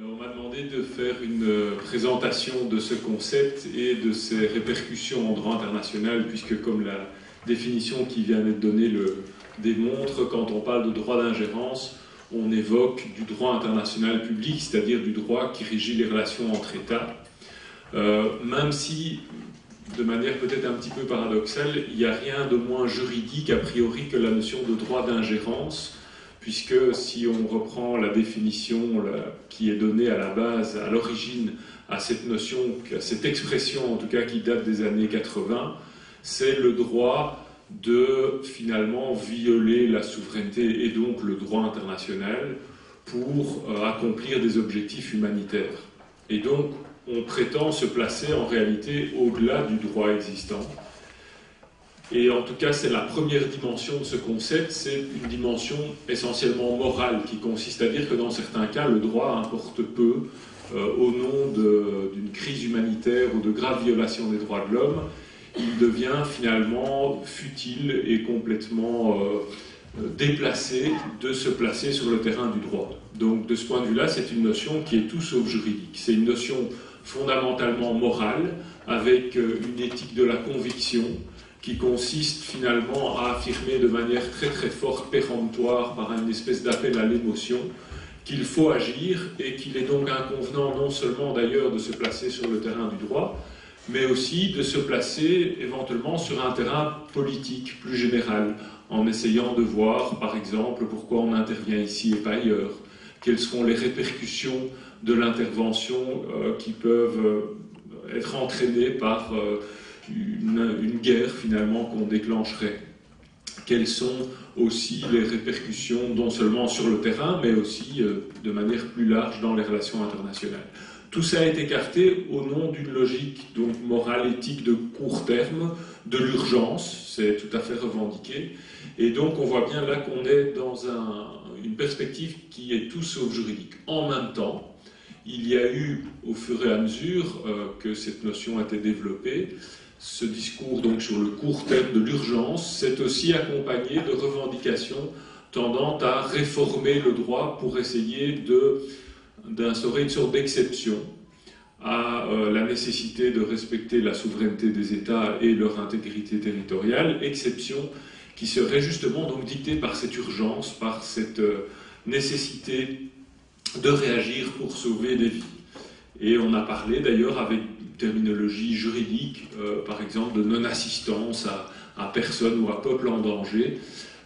On m'a demandé de faire une présentation de ce concept et de ses répercussions en droit international, puisque comme la définition qui vient d'être donnée le démontre, quand on parle de droit d'ingérence, on évoque du droit international public, c'est-à-dire du droit qui régit les relations entre États. Même si, de manière peut-être un petit peu paradoxale, il n'y a rien de moins juridique a priori que la notion de droit d'ingérence, puisque si on reprend la définition qui est donnée à la base, à l'origine, à cette notion, à cette expression en tout cas qui date des années 80, c'est le droit de finalement violer la souveraineté et donc le droit international pour accomplir des objectifs humanitaires. Et donc on prétend se placer en réalité au-delà du droit existant. Et en tout cas, c'est la première dimension de ce concept, c'est une dimension essentiellement morale, qui consiste à dire que dans certains cas, le droit importe peu au nom d'une crise humanitaire ou de graves violations des droits de l'homme. Il devient finalement futile et complètement déplacé de se placer sur le terrain du droit. Donc de ce point de vue-là, c'est une notion qui est tout sauf juridique. C'est une notion fondamentalement morale, avec une éthique de la conviction, qui consiste finalement à affirmer de manière très très forte, péremptoire, par une espèce d'appel à l'émotion, qu'il faut agir et qu'il est donc inconvenant non seulement d'ailleurs de se placer sur le terrain du droit, mais aussi de se placer éventuellement sur un terrain politique plus général, en essayant de voir par exemple pourquoi on intervient ici et pas ailleurs, quelles seront les répercussions de l'intervention qui peuvent être entraînées par une guerre finalement qu'on déclencherait. Quelles sont aussi les répercussions non seulement sur le terrain mais aussi de manière plus large dans les relations internationales. Tout ça est écarté au nom d'une logique donc morale, éthique de court terme, de l'urgence, c'est tout à fait revendiqué, et donc on voit bien là qu'on est dans une perspective qui est tout sauf juridique. En même temps, il y a eu, au fur et à mesure que cette notion a été développée, ce discours donc sur le court terme de l'urgence s'est aussi accompagné de revendications tendant à réformer le droit pour essayer d'instaurer une sorte d'exception à la nécessité de respecter la souveraineté des États et leur intégrité territoriale, exception qui serait justement donc dictée par cette urgence, par cette nécessité de réagir pour sauver des vies. Et on a parlé d'ailleurs avec terminologie juridique, par exemple de non-assistance à personne ou à peuple en danger,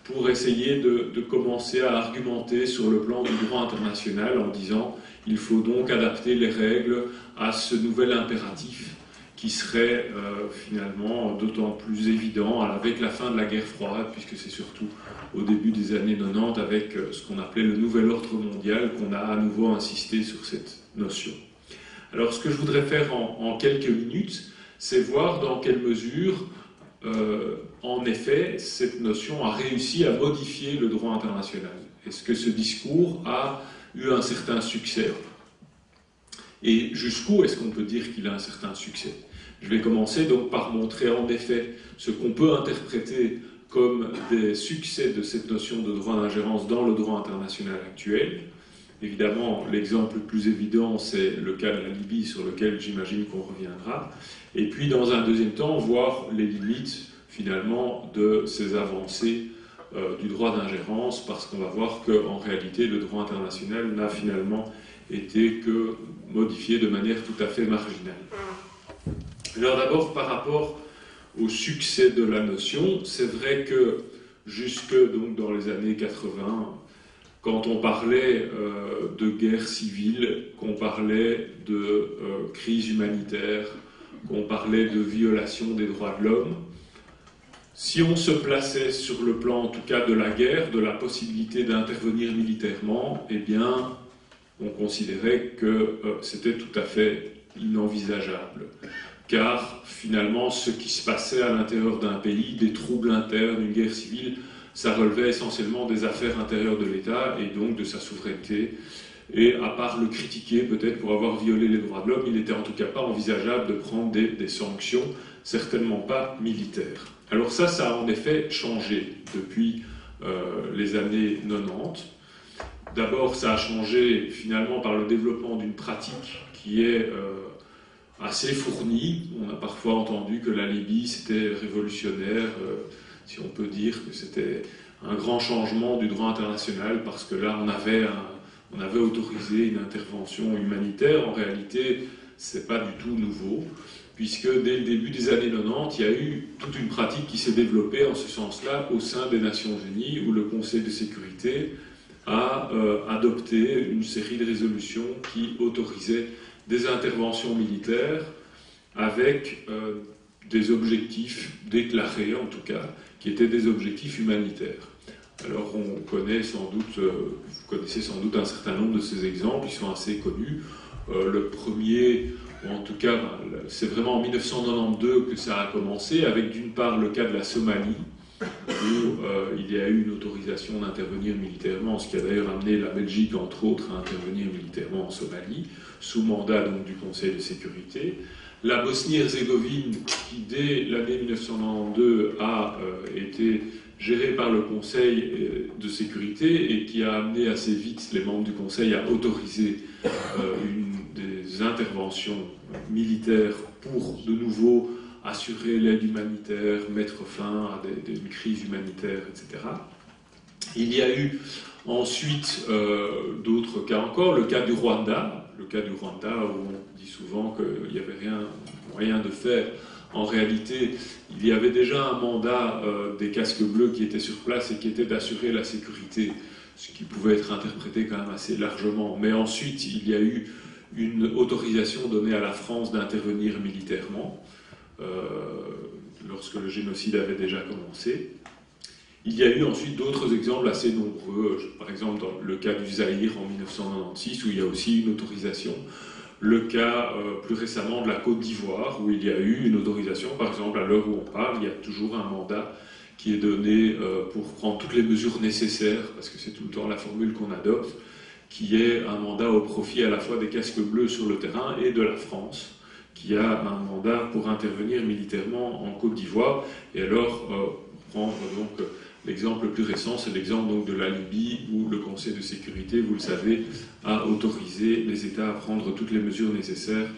pour essayer de commencer à argumenter sur le plan du droit international en disant il faut donc adapter les règles à ce nouvel impératif qui serait finalement d'autant plus évident avec la fin de la guerre froide, puisque c'est surtout au début des années 90 avec ce qu'on appelait le nouvel ordre mondial qu'on a à nouveau insisté sur cette notion. Alors ce que je voudrais faire en quelques minutes, c'est voir dans quelle mesure, en effet, cette notion a réussi à modifier le droit international. Est-ce que ce discours a eu un certain succès? Et jusqu'où est-ce qu'on peut dire qu'il a un certain succès? Je vais commencer donc par montrer en effet ce qu'on peut interpréter comme des succès de cette notion de droit d'ingérence dans le droit international actuel. Évidemment, l'exemple le plus évident, c'est le cas de la Libye, sur lequel j'imagine qu'on reviendra. Et puis, dans un deuxième temps, voir les limites, finalement, de ces avancées du droit d'ingérence, parce qu'on va voir qu'en réalité, le droit international n'a finalement été que modifié de manière tout à fait marginale. Alors d'abord, par rapport au succès de la notion, c'est vrai que jusque donc, dans les années 80, quand on parlait de guerre civile, qu'on parlait de crise humanitaire, qu'on parlait de violation des droits de l'homme, si on se plaçait sur le plan en tout cas de la guerre, de la possibilité d'intervenir militairement, eh bien on considérait que c'était tout à fait inenvisageable. Car finalement ce qui se passait à l'intérieur d'un pays, des troubles internes, une guerre civile, ça relevait essentiellement des affaires intérieures de l'État et donc de sa souveraineté. Et à part le critiquer peut-être pour avoir violé les droits de l'homme, il n'était en tout cas pas envisageable de prendre des sanctions, certainement pas militaires. Alors ça a en effet changé depuis les années 90. d'abord, ça a changé finalement par le développement d'une pratique qui est assez fournie. On a parfois entendu que la Libye, c'était révolutionnaire, si on peut dire que c'était un grand changement du droit international, parce que là, on avait autorisé une intervention humanitaire. En réalité, c'est pas du tout nouveau, puisque dès le début des années 90, il y a eu toute une pratique qui s'est développée en ce sens-là au sein des Nations Unies, où le Conseil de sécurité a adopté une série de résolutions qui autorisaient des interventions militaires avec des objectifs déclarés, en tout cas, qui étaient des objectifs humanitaires. Alors on connaît sans doute, vous connaissez sans doute un certain nombre de ces exemples, ils sont assez connus. Le premier, ou en tout cas, c'est vraiment en 1992 que ça a commencé, avec d'une part le cas de la Somalie, où il y a eu une autorisation d'intervenir militairement, ce qui a d'ailleurs amené la Belgique, entre autres, à intervenir militairement en Somalie, sous mandat donc du Conseil de sécurité. La Bosnie-Herzégovine, qui dès l'année 1992 a été gérée par le Conseil de sécurité et qui a amené assez vite les membres du Conseil à autoriser des interventions militaires pour de nouveau assurer l'aide humanitaire, mettre fin à une crise humanitaire, etc. Il y a eu ensuite d'autres cas encore, le cas du Rwanda, où on dit souvent qu'il n'y avait rien moyen de faire. En réalité, il y avait déjà un mandat des casques bleus qui était sur place et qui était d'assurer la sécurité, ce qui pouvait être interprété quand même assez largement. Mais ensuite, il y a eu une autorisation donnée à la France d'intervenir militairement, lorsque le génocide avait déjà commencé. Il y a eu ensuite d'autres exemples assez nombreux, par exemple dans le cas du Zaïre en 1996, où il y a aussi une autorisation. Le cas plus récemment de la Côte d'Ivoire, où il y a eu une autorisation, par exemple à l'heure où on parle, il y a toujours un mandat qui est donné pour prendre toutes les mesures nécessaires, parce que c'est tout le temps la formule qu'on adopte, qui est un mandat au profit à la fois des casques bleus sur le terrain et de la France, qui a un mandat pour intervenir militairement en Côte d'Ivoire. Et alors, prendre donc l'exemple le plus récent, c'est l'exemple donc de la Libye, où le Conseil de sécurité, vous le savez, a autorisé les États à prendre toutes les mesures nécessaires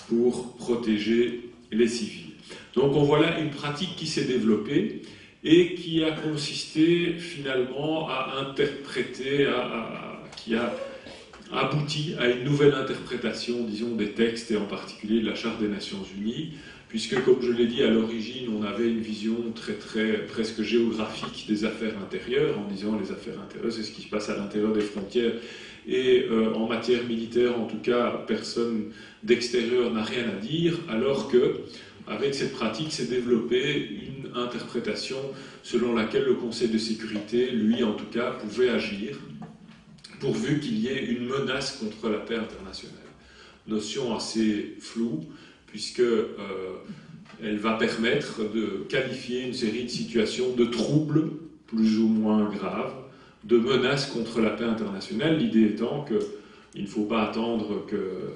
pour protéger les civils. Donc on voit là une pratique qui s'est développée et qui a consisté finalement à interpréter, qui a abouti à une nouvelle interprétation, disons, des textes et en particulier de la Charte des Nations Unies, puisque, comme je l'ai dit, à l'origine, on avait une vision presque géographique des affaires intérieures, en disant les affaires intérieures, c'est ce qui se passe à l'intérieur des frontières, et en matière militaire, en tout cas, personne d'extérieur n'a rien à dire, alors que, avec cette pratique, s'est développée une interprétation selon laquelle le Conseil de sécurité, lui en tout cas, pouvait agir, pourvu qu'il y ait une menace contre la paix internationale. Notion assez floue, puisqu'elle va permettre de qualifier une série de situations de troubles plus ou moins graves, de menaces contre la paix internationale, l'idée étant qu'il ne faut pas attendre que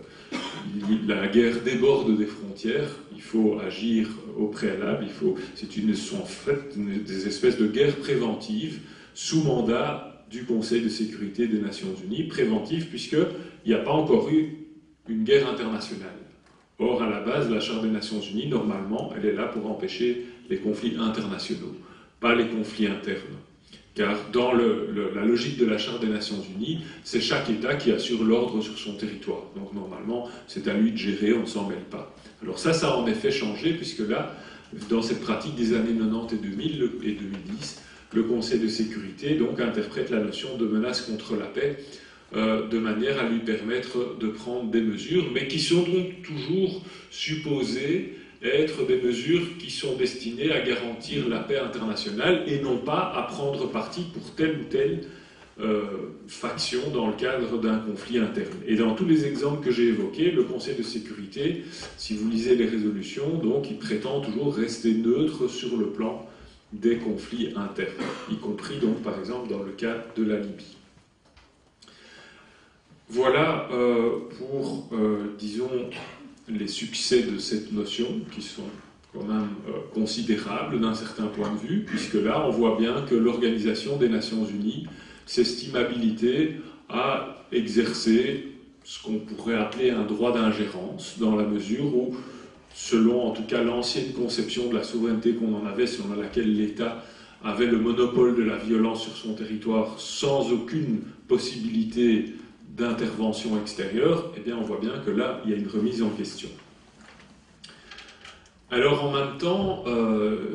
la guerre déborde des frontières, il faut agir au préalable, sont en fait des espèces de guerres préventives sous mandat du Conseil de sécurité des Nations Unies, préventives puisqu'il n'y a pas encore eu une guerre internationale. Or, à la base, la Charte des Nations Unies, normalement, elle est là pour empêcher les conflits internationaux, pas les conflits internes. Car dans la logique de la Charte des Nations Unies, c'est chaque État qui assure l'ordre sur son territoire. Donc normalement, c'est à lui de gérer, on ne s'en mêle pas. Alors ça a en effet changé, puisque là, dans cette pratique des années 90 et 2000 et 2010, le Conseil de sécurité donc interprète la notion de menace contre la paix de manière à lui permettre de prendre des mesures, mais qui sont donc toujours supposées être des mesures qui sont destinées à garantir la paix internationale et non pas à prendre parti pour telle ou telle faction dans le cadre d'un conflit interne. Et dans tous les exemples que j'ai évoqués, le Conseil de sécurité, si vous lisez les résolutions, donc il prétend toujours rester neutre sur le plan des conflits internes, y compris donc par exemple dans le cas de la Libye. Voilà pour, disons, les succès de cette notion, qui sont quand même considérables d'un certain point de vue, puisque là, on voit bien que l'Organisation des Nations Unies s'estime habilitée à exercer ce qu'on pourrait appeler un droit d'ingérence, dans la mesure où, selon en tout cas l'ancienne conception de la souveraineté qu'on en avait, selon laquelle l'État avait le monopole de la violence sur son territoire sans aucune possibilité d'intervention extérieure, eh bien on voit bien que là, il y a une remise en question. Alors en même temps,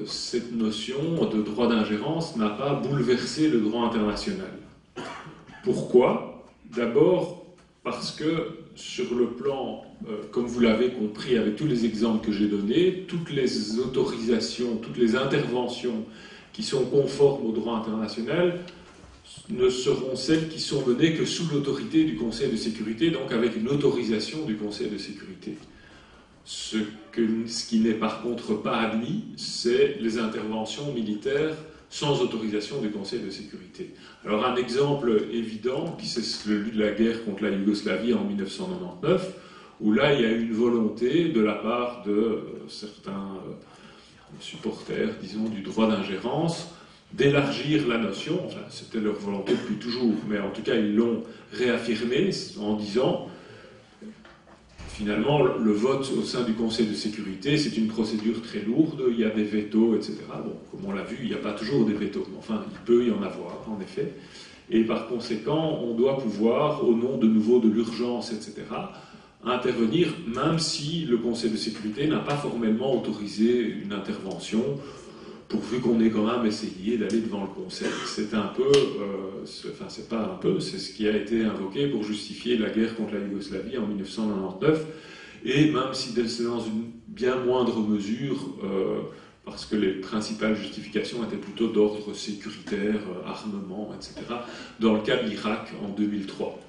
cette notion de droit d'ingérence n'a pas bouleversé le droit international. Pourquoi? D'abord parce que sur le plan, comme vous l'avez compris avec tous les exemples que j'ai donnés, toutes les autorisations, toutes les interventions qui sont conformes au droit international ne seront celles qui sont menées que sous l'autorité du Conseil de sécurité, donc avec une autorisation du Conseil de sécurité. Ce qui n'est par contre pas admis, c'est les interventions militaires sans autorisation du Conseil de sécurité. Alors un exemple évident, c'est celui de la guerre contre la Yougoslavie en 1999, où là il y a eu une volonté de la part de certains supporters, disons, du droit d'ingérence, d'élargir la notion, enfin c'était leur volonté depuis toujours, mais en tout cas ils l'ont réaffirmé en disant finalement le vote au sein du Conseil de sécurité c'est une procédure très lourde, il y a des vétos, etc. Bon, comme on l'a vu, il n'y a pas toujours des vétos, mais enfin il peut y en avoir en effet, et par conséquent on doit pouvoir, au nom de nouveau de l'urgence, etc., intervenir même si le Conseil de sécurité n'a pas formellement autorisé une intervention, pourvu qu'on ait quand même essayé d'aller devant le Conseil. C'est un peu, enfin c'est pas un peu, c'est ce qui a été invoqué pour justifier la guerre contre la Yougoslavie en 1999, et même si c'est dans une bien moindre mesure, parce que les principales justifications étaient plutôt d'ordre sécuritaire, armement, etc., dans le cas de l'Irak en 2003.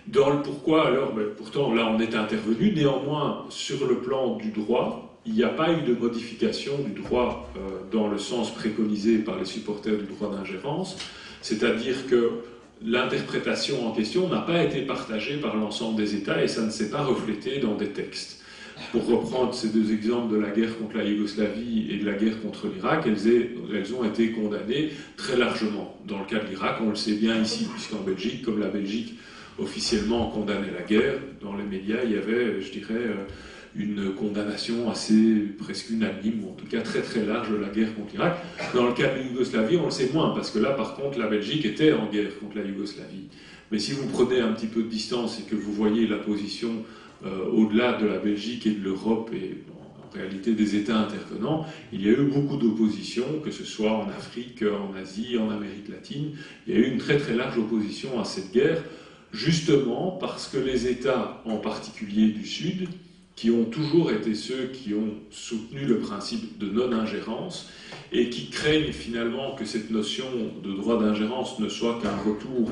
Dans le pourquoi, alors, pourtant là on est intervenu, néanmoins sur le plan du droit, il n'y a pas eu de modification du droit dans le sens préconisé par les supporters du droit d'ingérence, c'est-à-dire que l'interprétation en question n'a pas été partagée par l'ensemble des États et ça ne s'est pas reflété dans des textes. Pour reprendre ces deux exemples de la guerre contre la Yougoslavie et de la guerre contre l'Irak, elles ont été condamnées très largement. Dans le cas de l'Irak, on le sait bien ici, puisqu'en Belgique, comme la Belgique officiellement condamnait la guerre, dans les médias, il y avait, je dirais, une condamnation assez presque unanime, ou en tout cas très très large de la guerre contre l'Irak. Dans le cas de la Yougoslavie, on le sait moins, parce que là, par contre, la Belgique était en guerre contre la Yougoslavie. Mais si vous prenez un petit peu de distance et que vous voyez la position au-delà de la Belgique et de l'Europe, et en réalité des États intervenants, il y a eu beaucoup d'opposition, que ce soit en Afrique, en Asie, en Amérique latine. Il y a eu une très très large opposition à cette guerre, justement parce que les États, en particulier du Sud, qui ont toujours été ceux qui ont soutenu le principe de non-ingérence et qui craignent finalement que cette notion de droit d'ingérence ne soit qu'un retour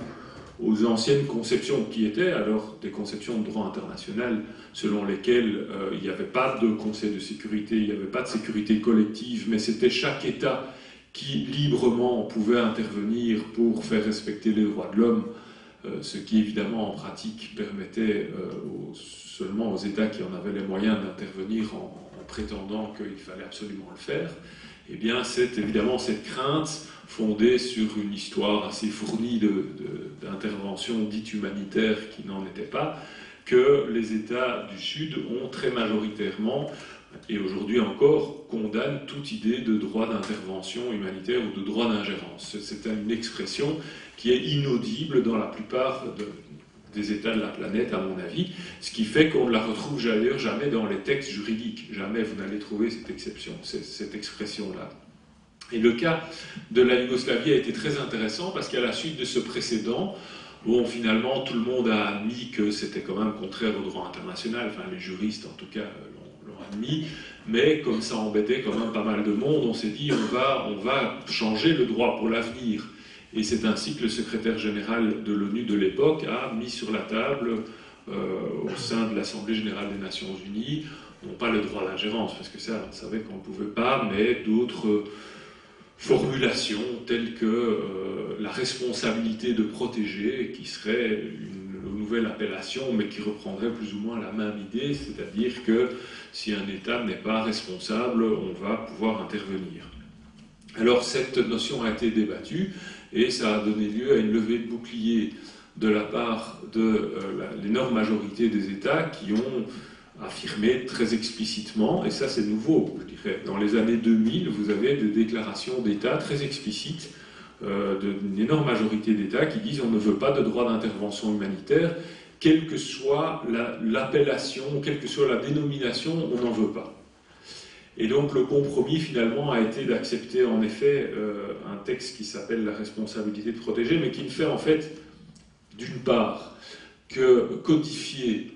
aux anciennes conceptions qui étaient alors des conceptions de droit international selon lesquelles il n'y avait pas de Conseil de sécurité, il n'y avait pas de sécurité collective, mais c'était chaque État qui librement pouvait intervenir pour faire respecter les droits de l'homme, ce qui évidemment en pratique permettait seulement aux États qui en avaient les moyens d'intervenir en prétendant qu'il fallait absolument le faire. Eh bien, c'est évidemment cette crainte fondée sur une histoire assez fournie d'interventions dites humanitaires qui n'en étaient pas, que les États du Sud ont très majoritairement, et aujourd'hui encore, condamnent toute idée de droit d'intervention humanitaire ou de droit d'ingérence. C'est une expression qui est inaudible dans la plupart des États de la planète, à mon avis, ce qui fait qu'on ne la retrouve d'ailleurs jamais dans les textes juridiques. Jamais vous n'allez trouver cette exception, cette expression-là. Et le cas de la Yougoslavie a été très intéressant parce qu'à la suite de ce précédent, bon, finalement, tout le monde a admis que c'était quand même contraire au droit international, enfin les juristes en tout cas l'ont admis, mais comme ça embêtait quand même pas mal de monde, on s'est dit on va changer le droit pour l'avenir. Et c'est ainsi que le secrétaire général de l'ONU de l'époque a mis sur la table, au sein de l'Assemblée générale des Nations Unies, non pas le droit d'ingérence, parce que ça, on savait qu'on ne pouvait pas, mais d'autres formulations telles que la responsabilité de protéger, qui serait une nouvelle appellation, mais qui reprendrait plus ou moins la même idée, c'est-à-dire que si un État n'est pas responsable, on va pouvoir intervenir. Alors cette notion a été débattue, et ça a donné lieu à une levée de bouclier de la part de l'énorme majorité des États qui ont affirmé très explicitement, et ça c'est nouveau, je dirais, dans les années 2000, vous avez des déclarations d'État très explicites d'une énorme majorité d'États qui disent on ne veut pas de droit d'intervention humanitaire, quelle que soit l'appellation, quelle que soit la dénomination, on n'en veut pas. Et donc le compromis finalement a été d'accepter en effet un texte qui s'appelle la responsabilité de protéger, mais qui ne fait en fait d'une part que codifier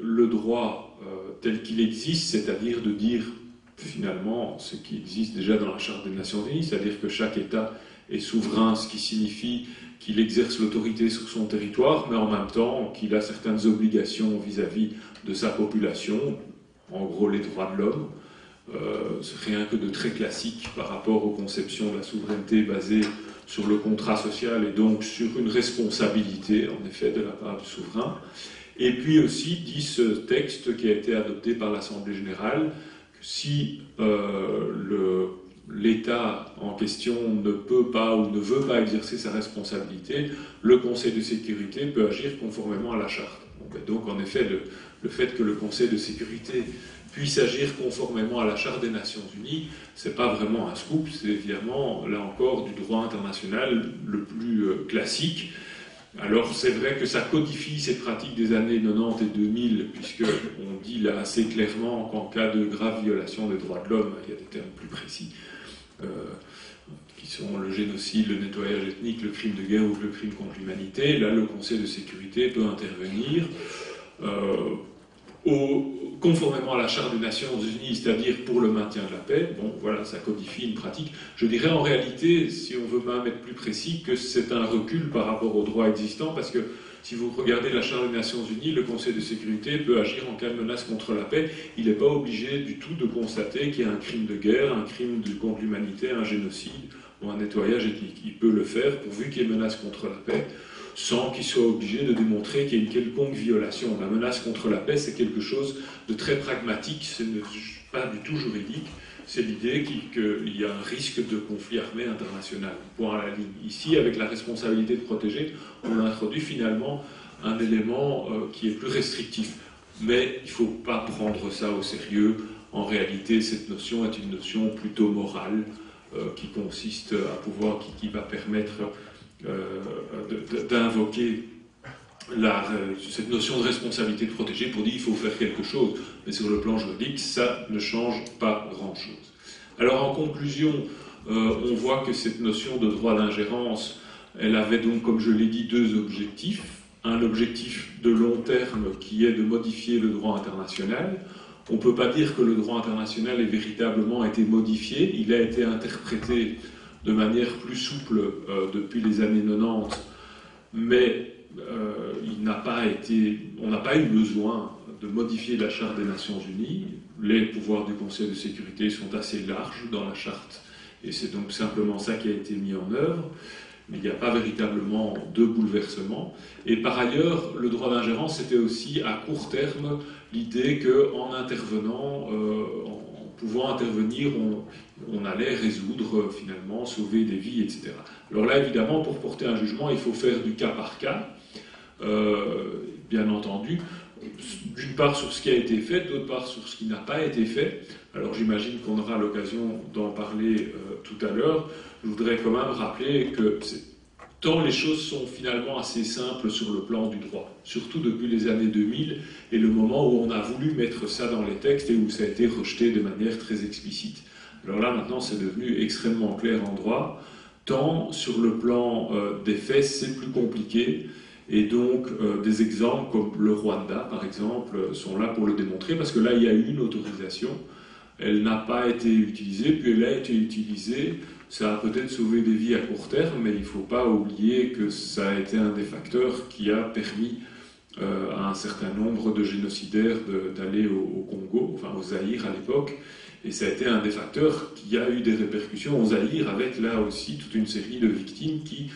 le droit tel qu'il existe, c'est-à-dire de dire finalement ce qui existe déjà dans la Charte des Nations Unies, c'est-à-dire que chaque État est souverain, ce qui signifie qu'il exerce l'autorité sur son territoire, mais en même temps qu'il a certaines obligations vis-à-vis de sa population, en gros les droits de l'homme. C'est rien que de très classique par rapport aux conceptions de la souveraineté basée sur le contrat social et donc sur une responsabilité en effet de la part du souverain. Et puis aussi dit ce texte qui a été adopté par l'Assemblée générale que si l'État en question ne peut pas ou ne veut pas exercer sa responsabilité, le Conseil de sécurité peut agir conformément à la Charte. Donc en effet, le fait que le Conseil de sécurité puisse agir conformément à la Charte des Nations Unies, c'est pas vraiment un scoop, c'est évidemment, là encore, du droit international le plus classique. Alors c'est vrai que ça codifie ces pratiques des années 90 et 2000, puisqu'on dit là assez clairement qu'en cas de grave violation des droits de l'homme, il y a des termes plus précis, qui sont le génocide, le nettoyage ethnique, le crime de guerre ou le crime contre l'humanité. Là, le Conseil de sécurité peut intervenir conformément à la Charte des Nations Unies, c'est-à-dire pour le maintien de la paix. Bon, voilà, ça codifie une pratique. Je dirais en réalité, si on veut même être plus précis, que c'est un recul par rapport au droit existant, parce que si vous regardez la Charte des Nations Unies, le Conseil de sécurité peut agir en cas de menace contre la paix. Il n'est pas obligé du tout de constater qu'il y a un crime de guerre, un crime contre l'humanité, un génocide ou un nettoyage ethnique. Il peut le faire pourvu qu'il y ait menace contre la paix, sans qu'il soit obligé de démontrer qu'il y a une quelconque violation. La menace contre la paix, c'est quelque chose de très pragmatique, c'est pas du tout juridique. C'est l'idée qu'il y a un risque de conflit armé international. Point à la ligne. Ici, avec la responsabilité de protéger, on a introduit finalement un élément qui est plus restrictif. Mais il ne faut pas prendre ça au sérieux. En réalité, cette notion est une notion plutôt morale qui consiste à pouvoir, qui va permettre d'invoquer cette notion de responsabilité de protéger pour dire qu'il faut faire quelque chose. Mais sur le plan juridique, ça ne change pas grand-chose. Alors en conclusion, on voit que cette notion de droit d'ingérence, elle avait donc, comme je l'ai dit, deux objectifs. Un objectif de long terme qui est de modifier le droit international. On ne peut pas dire que le droit international ait véritablement été modifié. Il a été interprété de manière plus souple depuis les années 90, mais on n'a pas eu besoin de modifier la Charte des Nations Unies. Les pouvoirs du Conseil de sécurité sont assez larges dans la Charte, et c'est donc simplement ça qui a été mis en œuvre. Mais il n'y a pas véritablement de bouleversement. Et par ailleurs, le droit d'ingérence, c'était aussi à court terme l'idée qu'en intervenant, en pouvant intervenir, on allait résoudre, finalement, sauver des vies, etc. Alors là, évidemment, pour porter un jugement, il faut faire du cas par cas, bien entendu, d'une part sur ce qui a été fait, d'autre part sur ce qui n'a pas été fait. Alors j'imagine qu'on aura l'occasion d'en parler tout à l'heure. Je voudrais quand même rappeler que tant les choses sont finalement assez simples sur le plan du droit, surtout depuis les années 2000 et le moment où on a voulu mettre ça dans les textes et où ça a été rejeté de manière très explicite. Alors là, maintenant, c'est devenu extrêmement clair en droit, tant sur le plan des faits, c'est plus compliqué. Et donc, des exemples comme le Rwanda, par exemple, sont là pour le démontrer, parce que là, il y a eu une autorisation, elle n'a pas été utilisée, puis elle a été utilisée. Ça a peut-être sauvé des vies à court terme, mais il ne faut pas oublier que ça a été un des facteurs qui a permis à un certain nombre de génocidaires d'aller au Congo, enfin au Zaïre à l'époque, et ça a été un des facteurs qui a eu des répercussions au Zaïre, avec là aussi toute une série de victimes qui,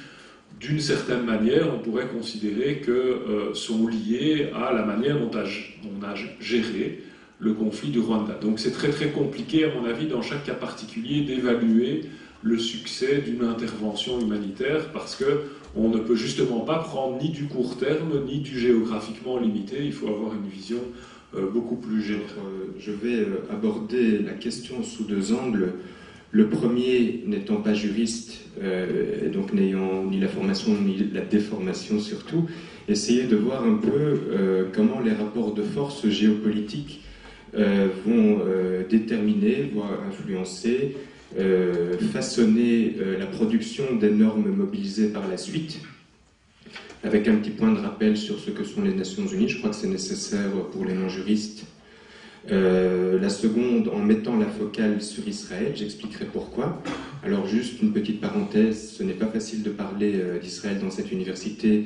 d'une certaine manière, on pourrait considérer que sont liées à la manière dont on a géré le conflit du Rwanda. Donc c'est très très compliqué, à mon avis, dans chaque cas particulier, d'évaluer le succès d'une intervention humanitaire, parce que On ne peut justement pas prendre ni du court terme, ni du géographiquement limité. Il faut avoir une vision beaucoup plus générale. Je vais aborder la question sous deux angles. Le premier, n'étant pas juriste, et donc n'ayant ni la formation ni la déformation surtout, essayer de voir un peu comment les rapports de force géopolitiques vont déterminer, voire influencer, façonner la production des normes mobilisées par la suite, avec un petit point de rappel sur ce que sont les Nations Unies. Je crois que c'est nécessaire pour les non-juristes. La seconde, en mettant la focale sur Israël, j'expliquerai pourquoi. Alors juste une petite parenthèse, ce n'est pas facile de parler d'Israël dans cette université,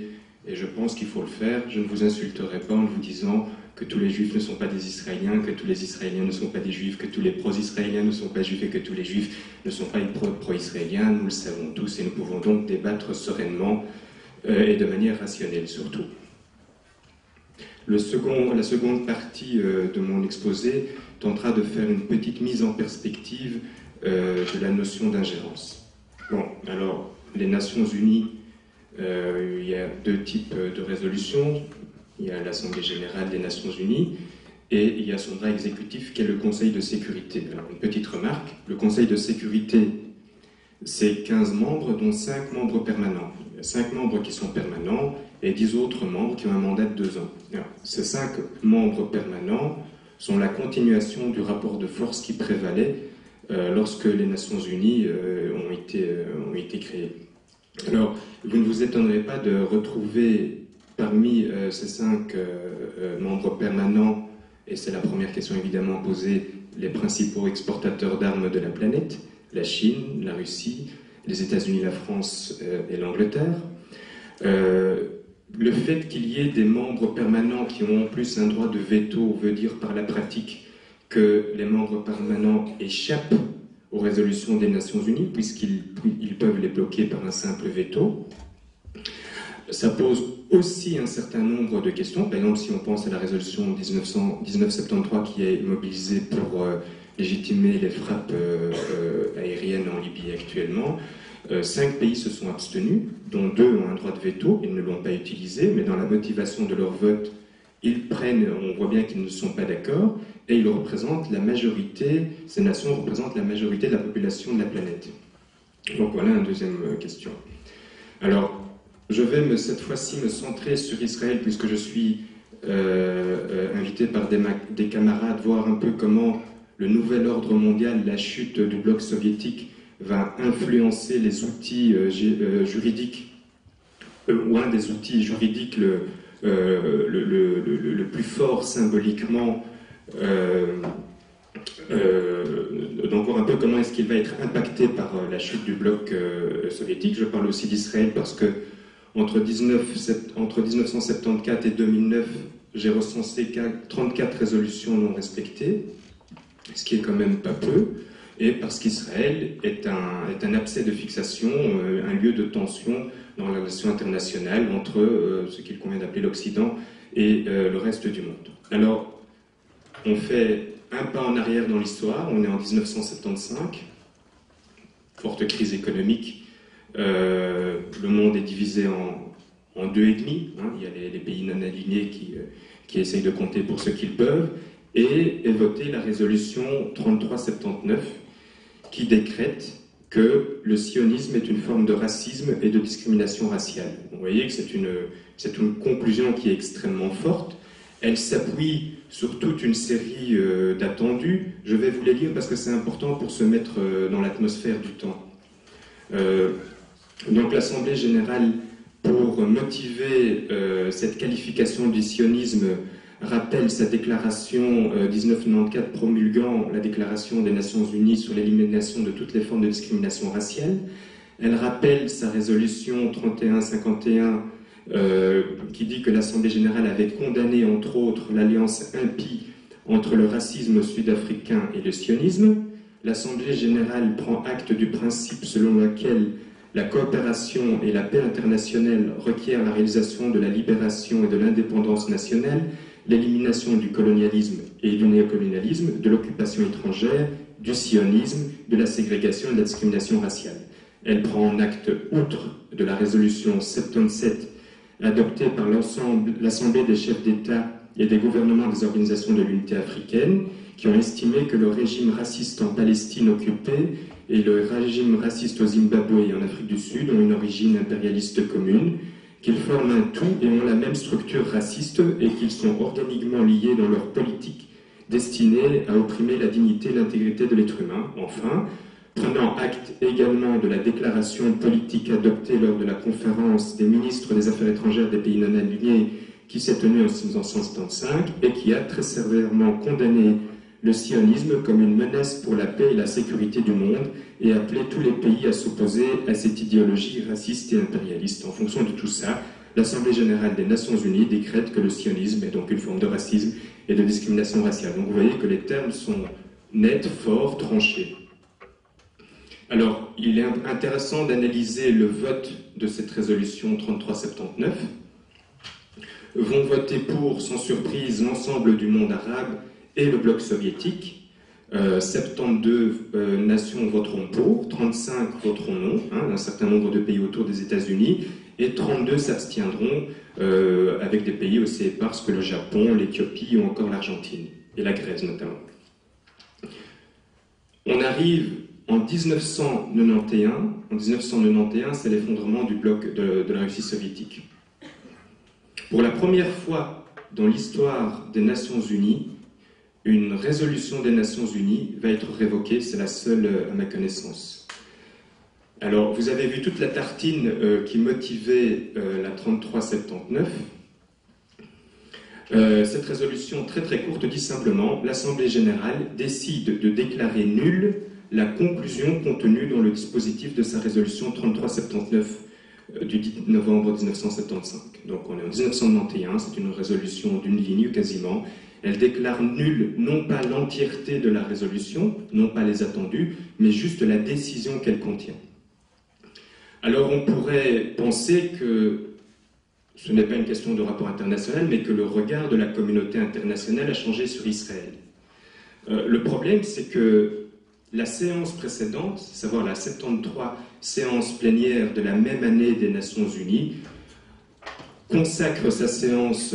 et je pense qu'il faut le faire. Je ne vous insulterai pas en vous disant que tous les juifs ne sont pas des Israéliens, que tous les Israéliens ne sont pas des juifs, que tous les pro-israéliens ne sont pas juifs et que tous les juifs ne sont pas pro-israéliens. Nous le savons tous et nous pouvons donc débattre sereinement et de manière rationnelle surtout. La seconde partie de mon exposé tentera de faire une petite mise en perspective de la notion d'ingérence. Bon, alors, les Nations Unies, il y a deux types de résolutions. Il y a l'Assemblée Générale des Nations Unies et il y a son bras exécutif qui est le Conseil de Sécurité. Alors, une petite remarque, le Conseil de Sécurité, c'est 15 membres, dont 5 membres permanents. Il y a 5 membres qui sont permanents et 10 autres membres qui ont un mandat de 2 ans. Alors, ces 5 membres permanents sont la continuation du rapport de force qui prévalait lorsque les Nations Unies ont été créées. Alors, vous ne vous étonnerez pas de retrouver parmi ces 5 membres permanents, et c'est la première question évidemment posée, les principaux exportateurs d'armes de la planète, la Chine, la Russie, les États-Unis, la France et l'Angleterre. Le fait qu'il y ait des membres permanents qui ont en plus un droit de veto veut dire par la pratique que les membres permanents échappent aux résolutions des Nations Unies puisqu'ils peuvent les bloquer par un simple veto. Ça pose aussi un certain nombre de questions. Par exemple, si on pense à la résolution 1973 qui est mobilisée pour légitimer les frappes aériennes en Libye actuellement, 5 pays se sont abstenus, dont 2 ont un droit de veto, ils ne l'ont pas utilisé, mais dans la motivation de leur vote, on voit bien qu'ils ne sont pas d'accord, et ils représentent la majorité, ces nations représentent la majorité de la population de la planète. Donc voilà une deuxième question. Alors, je vais cette fois-ci me centrer sur Israël, puisque je suis invité par des camarades, voir un peu comment le nouvel ordre mondial, la chute du bloc soviétique, va influencer les outils juridiques, ou un des outils juridiques le plus fort symboliquement, donc voir un peu comment est-ce qu'il va être impacté par la chute du bloc soviétique. Je parle aussi d'Israël parce que entre 1974 et 2009, j'ai recensé 34 résolutions non respectées, ce qui est quand même pas peu. Et parce qu'Israël est un abcès de fixation, un lieu de tension dans la relation internationale entre ce qu'il convient d'appeler l'Occident et le reste du monde. Alors, on fait un pas en arrière dans l'histoire, on est en 1975, forte crise économique, le monde est divisé en deux et demi, hein. Il y a les pays non alignés qui essayent de compter pour ce qu'ils peuvent, et est votée la résolution 3379, qui décrète que le sionisme est une forme de racisme et de discrimination raciale. Vous voyez que c'est une conclusion qui est extrêmement forte. Elle s'appuie sur toute une série d'attendus. Je vais vous les lire parce que c'est important pour se mettre dans l'atmosphère du temps. Donc l'Assemblée générale, pour motiver cette qualification du sionisme, rappelle sa déclaration 1994 promulguant la déclaration des Nations Unies sur l'élimination de toutes les formes de discrimination raciale. Elle rappelle sa résolution 3151 qui dit que l'Assemblée générale avait condamné entre autres l'alliance impie entre le racisme sud-africain et le sionisme. L'Assemblée générale prend acte du principe selon lequel la coopération et la paix internationale requièrent la réalisation de la libération et de l'indépendance nationale, l'élimination du colonialisme et du néocolonialisme, de l'occupation étrangère, du sionisme, de la ségrégation et de la discrimination raciale. Elle prend en acte, outre de la résolution 77 adoptée par l'Assemblée des chefs d'État et des gouvernements des organisations de l'unité africaine, qui ont estimé que le régime raciste en Palestine occupée et le régime raciste au Zimbabwe et en Afrique du Sud ont une origine impérialiste commune, qu'ils forment un tout et ont la même structure raciste et qu'ils sont organiquement liés dans leur politique destinée à opprimer la dignité et l'intégrité de l'être humain. Enfin, prenant acte également de la déclaration politique adoptée lors de la conférence des ministres des Affaires étrangères des pays non alignés qui s'est tenue en 1975 et qui a très sévèrement condamné le sionisme comme une menace pour la paix et la sécurité du monde et appelé tous les pays à s'opposer à cette idéologie raciste et impérialiste. En fonction de tout ça, l'Assemblée générale des Nations unies décrète que le sionisme est donc une forme de racisme et de discrimination raciale. Donc vous voyez que les termes sont nets, forts, tranchés. Alors, il est intéressant d'analyser le vote de cette résolution 3379. Vont voter pour, sans surprise, l'ensemble du monde arabe et le bloc soviétique. 72 nations voteront pour, 35 voteront non, un certain nombre de pays autour des États-Unis, et 32 s'abstiendront avec des pays aussi épars que le Japon, l'Éthiopie ou encore l'Argentine, et la Grèce notamment. On arrive en 1991. En 1991, c'est l'effondrement du bloc de la Russie soviétique. Pour la première fois dans l'histoire des Nations Unies, une résolution des Nations Unies va être révoquée, c'est la seule à ma connaissance. Alors, vous avez vu toute la tartine qui motivait la 3379. Cette résolution très très courte dit simplement « L'Assemblée générale décide de déclarer nulle la conclusion contenue dans le dispositif de sa résolution 3379 du 10 novembre 1975. » Donc on est en 1991, c'est une résolution d'une ligne quasiment. Elle déclare nulle non pas l'entièreté de la résolution, non pas les attendus, mais juste la décision qu'elle contient. Alors on pourrait penser que ce n'est pas une question de rapport international, mais que le regard de la communauté internationale a changé sur Israël. Le problème, c'est que la séance précédente, à savoir la 73 séance plénière de la même année des Nations Unies, consacre sa séance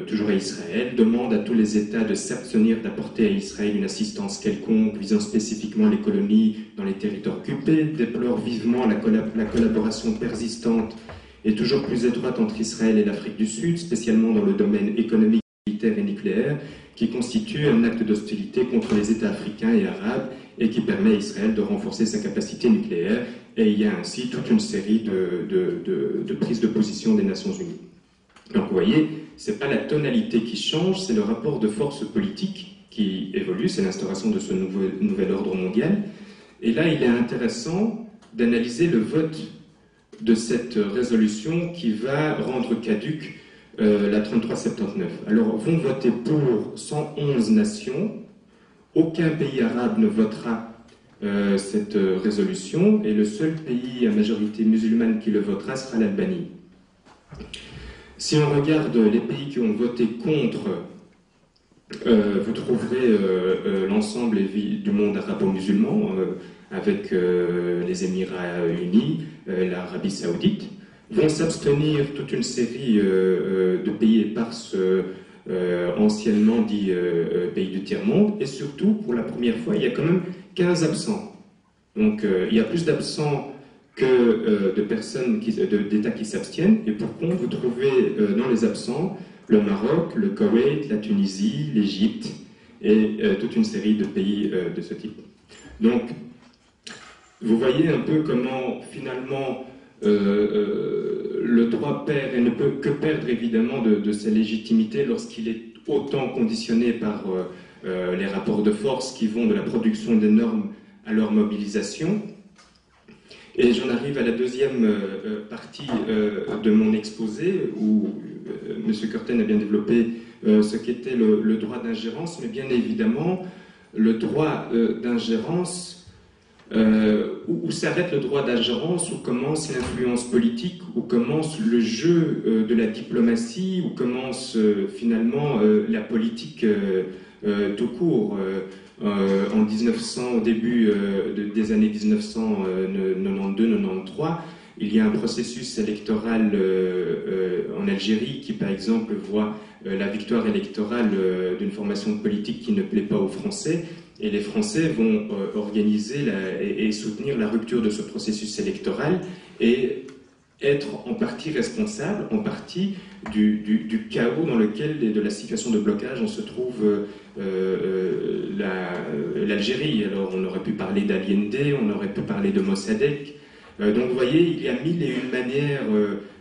toujours à Israël, demande à tous les États de s'abstenir d'apporter à Israël une assistance quelconque visant spécifiquement les colonies dans les territoires occupés, déplore vivement la collaboration persistante et toujours plus étroite entre Israël et l'Afrique du Sud, spécialement dans le domaine économique, militaire et nucléaire, qui constitue un acte d'hostilité contre les États africains et arabes et qui permet à Israël de renforcer sa capacité nucléaire. Et il y a ainsi toute une série de prises de position des Nations Unies. Donc vous voyez, ce n'est pas la tonalité qui change, c'est le rapport de force politique qui évolue, c'est l'instauration de ce nouvel ordre mondial. Et là, il est intéressant d'analyser le vote de cette résolution qui va rendre caduque la 3379. Alors, vont voter pour 111 nations. Aucun pays arabe ne votera cette résolution, et le seul pays à majorité musulmane qui le votera sera l'Albanie. Si on regarde les pays qui ont voté contre, vous trouverez l'ensemble du monde arabo-musulman, avec les Émirats unis, l'Arabie saoudite. Vont s'abstenir toute une série de pays éparses anciennement dits pays du tiers-monde, et surtout, pour la première fois, il y a quand même 15 absents. Donc il y a plus d'absents que de personnes, d'États qui s'abstiennent, et pour contre, vous trouvez dans les absents le Maroc, le Koweït, la Tunisie, l'Égypte, et toute une série de pays de ce type. Donc, vous voyez un peu comment, finalement, le droit perd et ne peut que perdre, évidemment, de sa légitimité lorsqu'il est autant conditionné par les rapports de force qui vont de la production des normes à leur mobilisation. Et j'en arrive à la deuxième partie de mon exposé, où M. Curtin a bien développé ce qu'était le droit d'ingérence, mais bien évidemment, le droit d'ingérence, où s'arrête le droit d'ingérence, où commence l'influence politique, où commence le jeu de la diplomatie, où commence finalement la politique tout court. En 1900, au début des années 1992-93, il y a un processus électoral en Algérie qui, par exemple, voit la victoire électorale d'une formation politique qui ne plaît pas aux Français. Et les Français vont organiser et soutenir la rupture de ce processus électoral et être en partie responsable, en partie du chaos dans lequel, et de la situation de blocage, on se trouve l'Algérie. Alors on aurait pu parler d'Allende, on aurait pu parler de Mossadegh. Donc vous voyez, il y a mille et une manières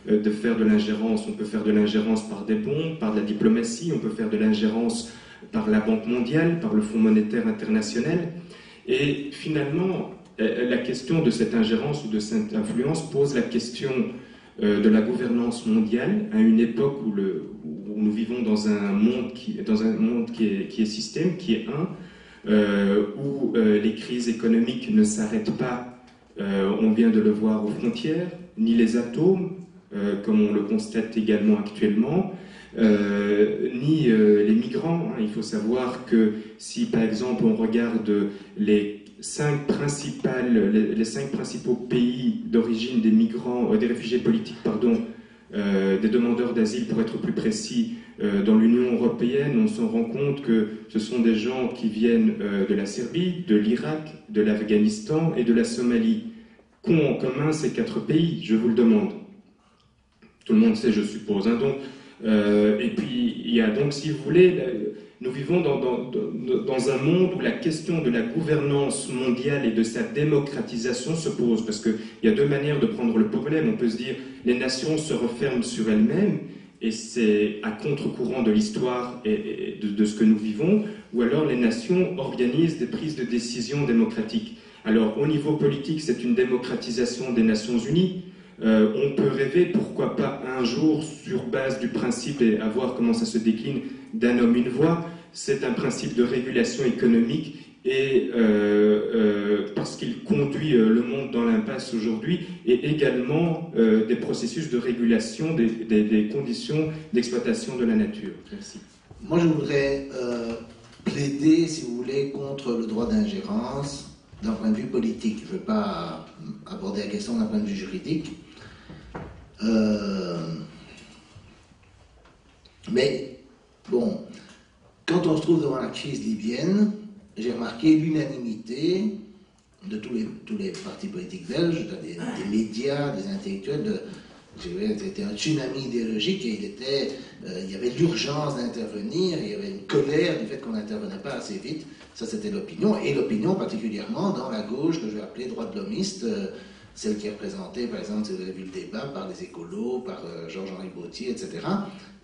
de faire de l'ingérence. On peut faire de l'ingérence par des bombes, par de la diplomatie, on peut faire de l'ingérence par la Banque mondiale, par le Fonds monétaire international. Et finalement, la question de cette ingérence ou de cette influence pose la question de la gouvernance mondiale à une époque où nous vivons dans un monde qui est système, qui est où les crises économiques ne s'arrêtent pas, on vient de le voir aux frontières, ni les atomes, comme on le constate également actuellement, ni les migrants. Il faut savoir que si par exemple on regarde les 5 principaux pays d'origine des migrants, des réfugiés politiques, des demandeurs d'asile pour être plus précis, dans l'Union européenne, on se rend compte que ce sont des gens qui viennent de la Serbie, de l'Irak, de l'Afghanistan et de la Somalie. Qu'ont en commun ces 4 pays? Je vous le demande. Tout le monde sait, je suppose. Et puis, il y a donc, si vous voulez, nous vivons dans un monde où la question de la gouvernance mondiale et de sa démocratisation se pose, parce qu'il y a 2 manières de prendre le problème. On peut se dire, les nations se referment sur elles-mêmes, et c'est à contre-courant de l'histoire et de ce que nous vivons, ou alors les nations organisent des prises de décision démocratiques. Alors, au niveau politique, c'est une démocratisation des Nations Unies. On peut rêver, pourquoi pas un jour, sur base du principe, et à voir comment ça se décline, d'un homme, une voix. C'est un principe de régulation économique, et parce qu'il conduit le monde dans l'impasse aujourd'hui, et également des processus de régulation des conditions d'exploitation de la nature. Merci. Moi, je voudrais plaider, si vous voulez, contre le droit d'ingérence d'un point de vue politique. Je ne veux pas aborder la question d'un point de vue juridique. Mais, bon, quand on se trouve devant la crise libyenne, j'ai remarqué l'unanimité de tous les partis politiques belges, des médias, des intellectuels. C'était un tsunami idéologique et il y avait l'urgence d'intervenir, il y avait une colère du fait qu'on n'intervenait pas assez vite. Ça, c'était l'opinion, et l'opinion particulièrement dans la gauche que je vais appeler droite l'homiste, celle qui est représentée, par exemple, si vous avez vu le débat, par les écolos, par Georges-Henri Bautier, etc.,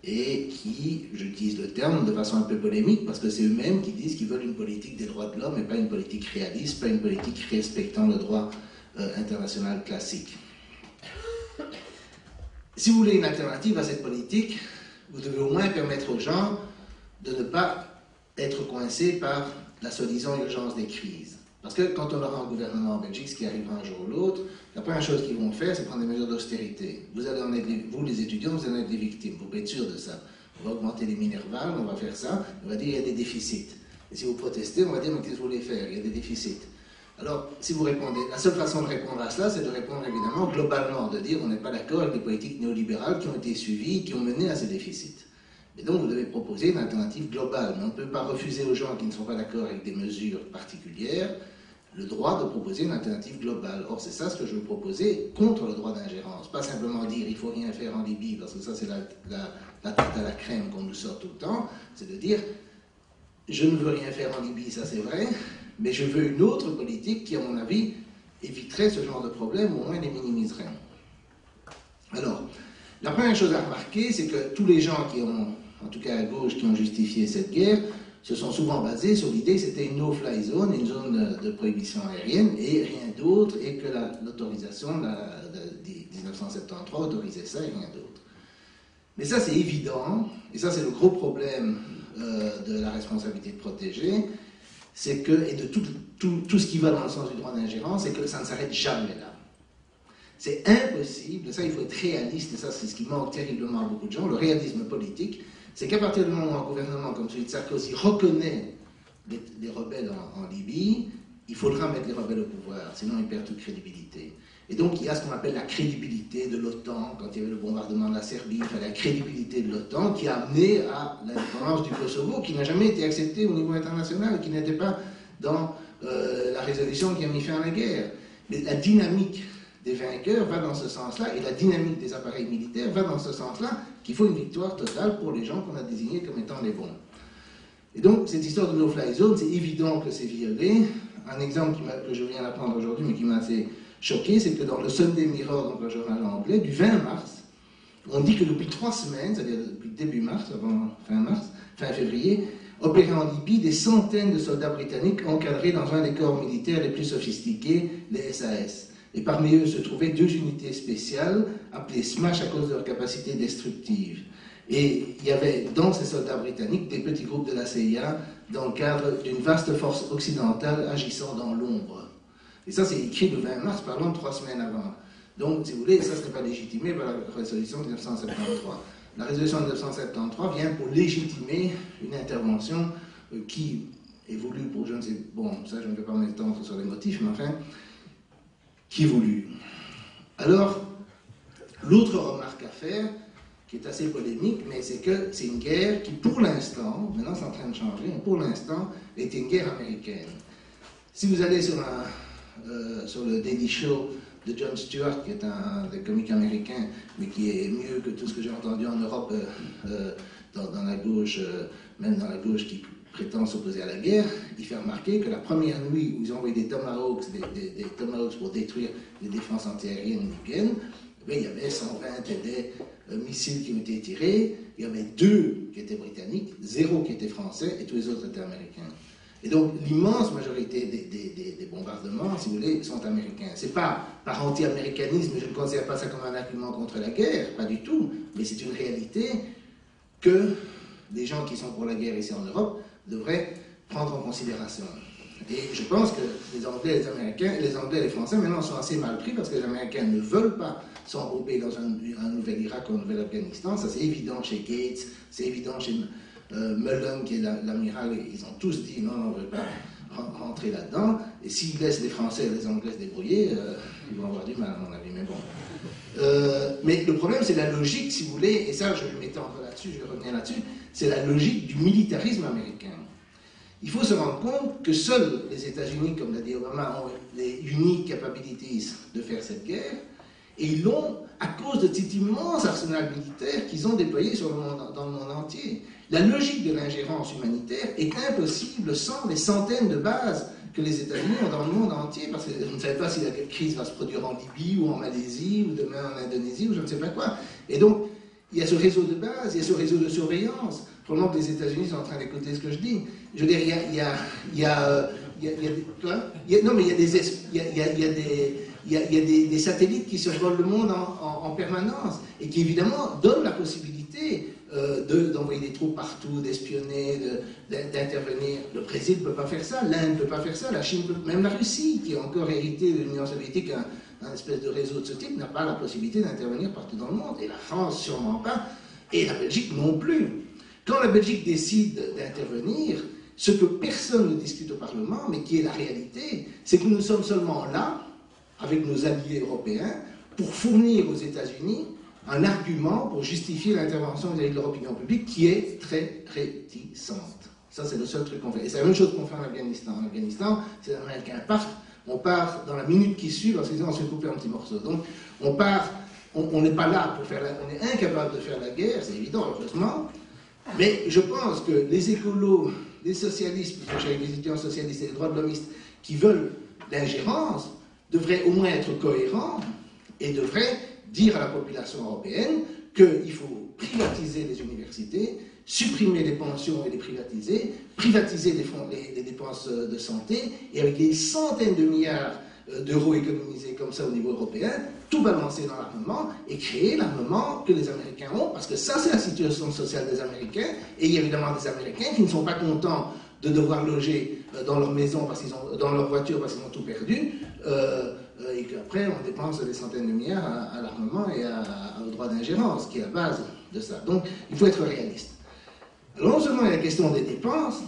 et qui, j'utilise le terme de façon un peu polémique, parce que c'est eux-mêmes qui disent qu'ils veulent une politique des droits de l'homme, et pas une politique réaliste, pas une politique respectant le droit international classique. Si vous voulez une alternative à cette politique, vous devez au moins permettre aux gens de ne pas être coincés par la soi-disant urgence des crises. Parce que quand on aura un gouvernement en Belgique, ce qui arrivera un jour ou l'autre, la première chose qu'ils vont faire, c'est prendre des mesures d'austérité. Vous allez en être, vous les étudiants, vous allez en être des victimes, vous pouvez être sûr de ça. On va augmenter les minervales, on va faire ça, on va dire il y a des déficits. Et si vous protestez, on va dire mais qu'est-ce que vous voulez faire? Il y a des déficits. Alors, si vous répondez, la seule façon de répondre à cela, c'est de répondre évidemment globalement, de dire on n'est pas d'accord avec les politiques néolibérales qui ont été suivies, qui ont mené à ces déficits. Et donc, vous devez proposer une alternative globale. Mais on ne peut pas refuser aux gens qui ne sont pas d'accord avec des mesures particulières le droit de proposer une alternative globale. Or, c'est ça ce que je veux proposer contre le droit d'ingérence. Pas simplement dire il ne faut rien faire en Libye, parce que ça, c'est la tarte à la crème qu'on nous sort tout le temps. C'est de dire je ne veux rien faire en Libye, ça c'est vrai, mais je veux une autre politique qui, à mon avis, éviterait ce genre de problème, ou au moins les minimiserait. Alors, la première chose à remarquer, c'est que tous les gens qui ont, en tout cas à gauche, qui ont justifié cette guerre, se sont souvent basés sur l'idée que c'était une no-fly zone, une zone de prohibition aérienne, et rien d'autre, et que l'autorisation de 1973 autorisait ça et rien d'autre. Mais ça, c'est évident, et ça, c'est le gros problème de la responsabilité de protéger, c'est que, et de tout ce qui va dans le sens du droit d'ingérence, c'est que ça ne s'arrête jamais là. C'est impossible, ça il faut être réaliste, et ça c'est ce qui manque terriblement à beaucoup de gens, le réalisme politique, c'est qu'à partir du moment où un gouvernement comme celui de Sarkozy reconnaît les rebelles en Libye, il faudra mettre les rebelles au pouvoir, sinon ils perdent toute crédibilité. Et donc il y a ce qu'on appelle la crédibilité de l'OTAN. Quand il y avait le bombardement de la Serbie, il fallait la crédibilité de l'OTAN qui a amené à l'indépendance du Kosovo, qui n'a jamais été acceptée au niveau international, qui n'était pas dans la résolution qui a mis fin à la guerre. Mais la dynamique des vainqueurs va dans ce sens-là, et la dynamique des appareils militaires va dans ce sens-là, qu'il faut une victoire totale pour les gens qu'on a désignés comme étant les bons. Et donc, cette histoire de no-fly zone, c'est évident que c'est violé. Un exemple que je viens d'apprendre aujourd'hui, mais qui m'a assez choqué, c'est que dans le Sunday Mirror, donc le journal anglais, du 20 mars, on dit que depuis 3 semaines, c'est-à-dire depuis début mars, avant fin février, opéraient en Libye des centaines de soldats britanniques encadrés dans un des corps militaires les plus sophistiqués, les SAS. Et parmi eux se trouvaient 2 unités spéciales, appelées SMASH à cause de leur capacité destructive. Et il y avait dans ces soldats britanniques des petits groupes de la CIA dans le cadre d'une vaste force occidentale agissant dans l'ombre. Et ça, c'est écrit le 20 mars, parlant de 3 semaines avant. Donc, si vous voulez, ça, ce n'est pas légitimé par la résolution de 1973. La résolution de 1973 vient pour légitimer une intervention qui est voulue pour, je ne sais, bon, ça, je ne vais pas m'étendre sur les motifs, mais enfin, qui est voulue. Alors, l'autre remarque à faire, qui est assez polémique, mais c'est que c'est une guerre qui, pour l'instant, maintenant c'est en train de changer, mais pour l'instant, est une guerre américaine. Si vous allez sur le Daily Show de Jon Stewart, qui est un des comiques américains, mais qui est mieux que tout ce que j'ai entendu en Europe dans la gauche, même dans la gauche qui prétend s'opposer à la guerre, il fait remarquer que la première nuit où ils ont envoyé des Tomahawks, des Tomahawks pour détruire les défenses antiaériennes libyennes, il y avait 120 des missiles qui ont été tirés, il y avait 2 qui étaient britanniques, 0 qui étaient français, et tous les autres étaient américains. Et donc, l'immense majorité des bombardements, si vous voulez, sont américains. C'est pas par anti-américanisme, je ne considère pas ça comme un argument contre la guerre, pas du tout, mais c'est une réalité que les gens qui sont pour la guerre ici en Europe devraient prendre en considération. Et je pense que les Anglais et les Américains, les Anglais et les Français maintenant sont assez mal pris parce que les Américains ne veulent pas s'enrober dans un nouvel Irak ou un nouvel Afghanistan. Ça c'est évident chez Gates, c'est évident chez Mullen qui est l'amiral. Ils ont tous dit non, on ne veut pas rentrer là-dedans. Et s'ils laissent les Français et les Anglais se débrouiller, ils vont avoir du mal à mon avis. Mais bon. Mais le problème c'est la logique, si vous voulez, et ça je vais m'étendre là-dessus, je vais revenir là-dessus, c'est la logique du militarisme américain. Il faut se rendre compte que seuls les États-Unis, comme l'a dit Obama, ont les unique capabilities de faire cette guerre, et ils l'ont à cause de cet immense arsenal militaire qu'ils ont déployé dans le monde entier. La logique de l'ingérence humanitaire est impossible sans les centaines de bases que les États-Unis ont dans le monde entier, parce qu'on ne savait pas si la crise va se produire en Libye ou en Malaisie ou demain en Indonésie ou je ne sais pas quoi. Et donc, il y a ce réseau de bases, il y a ce réseau de surveillance. Probablement que les États-Unis sont en train d'écouter ce que je dis. Je veux dire, il y a des satellites qui survolent le monde en permanence et qui évidemment donnent la possibilité d'envoyer des troupes partout, d'espionner, d'intervenir. Le Brésil ne peut pas faire ça, l'Inde ne peut pas faire ça, la Chine, même la Russie, qui a encore hérité de l'Union soviétique, un espèce de réseau de ce type, n'a pas la possibilité d'intervenir partout dans le monde. Et la France, sûrement pas, et la Belgique non plus. Quand la Belgique décide d'intervenir, ce que personne ne discute au Parlement, mais qui est la réalité, c'est que nous sommes seulement là, avec nos alliés européens, pour fournir aux États-Unis un argument pour justifier l'intervention vis-à-vis de leur opinion publique qui est très réticente. Ça, c'est le seul truc qu'on fait. Et c'est la même chose qu'on fait en Afghanistan. En Afghanistan, si les Américains partent, on part dans la minute qui suit, parce qu'ils ont se couper un petit morceau. Donc, on part, on n'est pas là pour faire on est incapable de faire la guerre, c'est évident, heureusement. Mais je pense que les écolos, les socialistes, parce que j'ai les étudiants socialistes et les droits de l'homiste qui veulent l'ingérence, devraient au moins être cohérents et devraient dire à la population européenne qu'il faut privatiser les universités, supprimer les pensions et les privatiser les dépenses de santé, et avec des centaines de milliards d'euros économisés comme ça au niveau européen, tout balancer dans l'armement et créer l'armement que les Américains ont, parce que ça c'est la situation sociale des Américains, et il y a évidemment des Américains qui ne sont pas contents de devoir loger dans leur maison, dans leur voiture parce qu'ils ont tout perdu, et qu'après on dépense des centaines de milliards à l'armement et au droit d'ingérence, qui est la base de ça. Donc il faut être réaliste. Alors non seulement il y a la question des dépenses,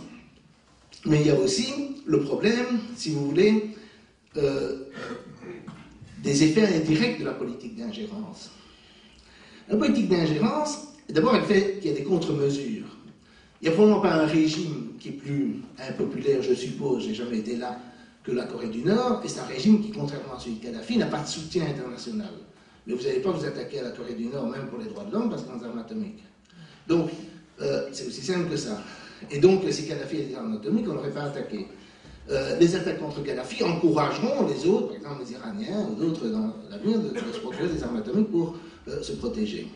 mais il y a aussi le problème, si vous voulez, des effets indirects de la politique d'ingérence. La politique d'ingérence, d'abord, elle fait qu'il y a des contre-mesures. Il n'y a probablement pas un régime qui est plus impopulaire, je suppose, j'ai jamais été là, que la Corée du Nord, et c'est un régime qui, contrairement à celui de Kadhafi, n'a pas de soutien international. Mais vous n'allez pas vous attaquer à la Corée du Nord, même pour les droits de l'homme, parce qu'ils ont des armes atomiques. Donc, c'est aussi simple que ça. Et donc, si Kadhafi avait des armes atomiques, on n'aurait pas attaqué. Les attaques contre Kadhafi encourageront les autres, par exemple les Iraniens ou d'autres dans l'avenir, de se procurer des armes atomiques pour se protéger.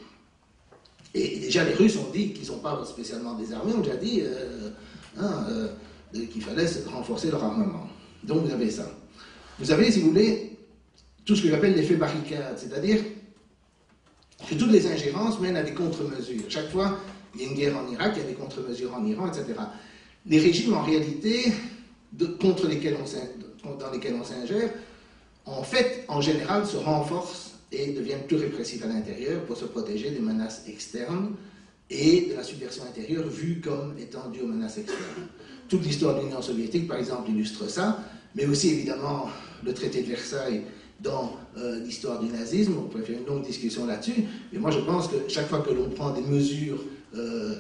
Et déjà, les Russes ont dit qu'ils ne sont pas spécialement désarmés, ont déjà dit qu'il fallait renforcer leur armement. Donc, vous avez ça. Vous avez, si vous voulez, tout ce que j'appelle l'effet barricade, c'est-à-dire que toutes les ingérences mènent à des contre-mesures. Chaque fois, il y a une guerre en Irak, il y a des contre-mesures en Iran, etc. Les régimes, en réalité, dans lesquels on s'ingère, en fait, en général, se renforcent et deviennent plus répressifs à l'intérieur pour se protéger des menaces externes et de la subversion intérieure vue comme étant due aux menaces externes. Toute l'histoire de l'Union soviétique, par exemple, illustre ça, mais aussi, évidemment, le traité de Versailles dans l'histoire du nazisme. On pourrait faire une longue discussion là-dessus, mais moi je pense que chaque fois que l'on prend des mesures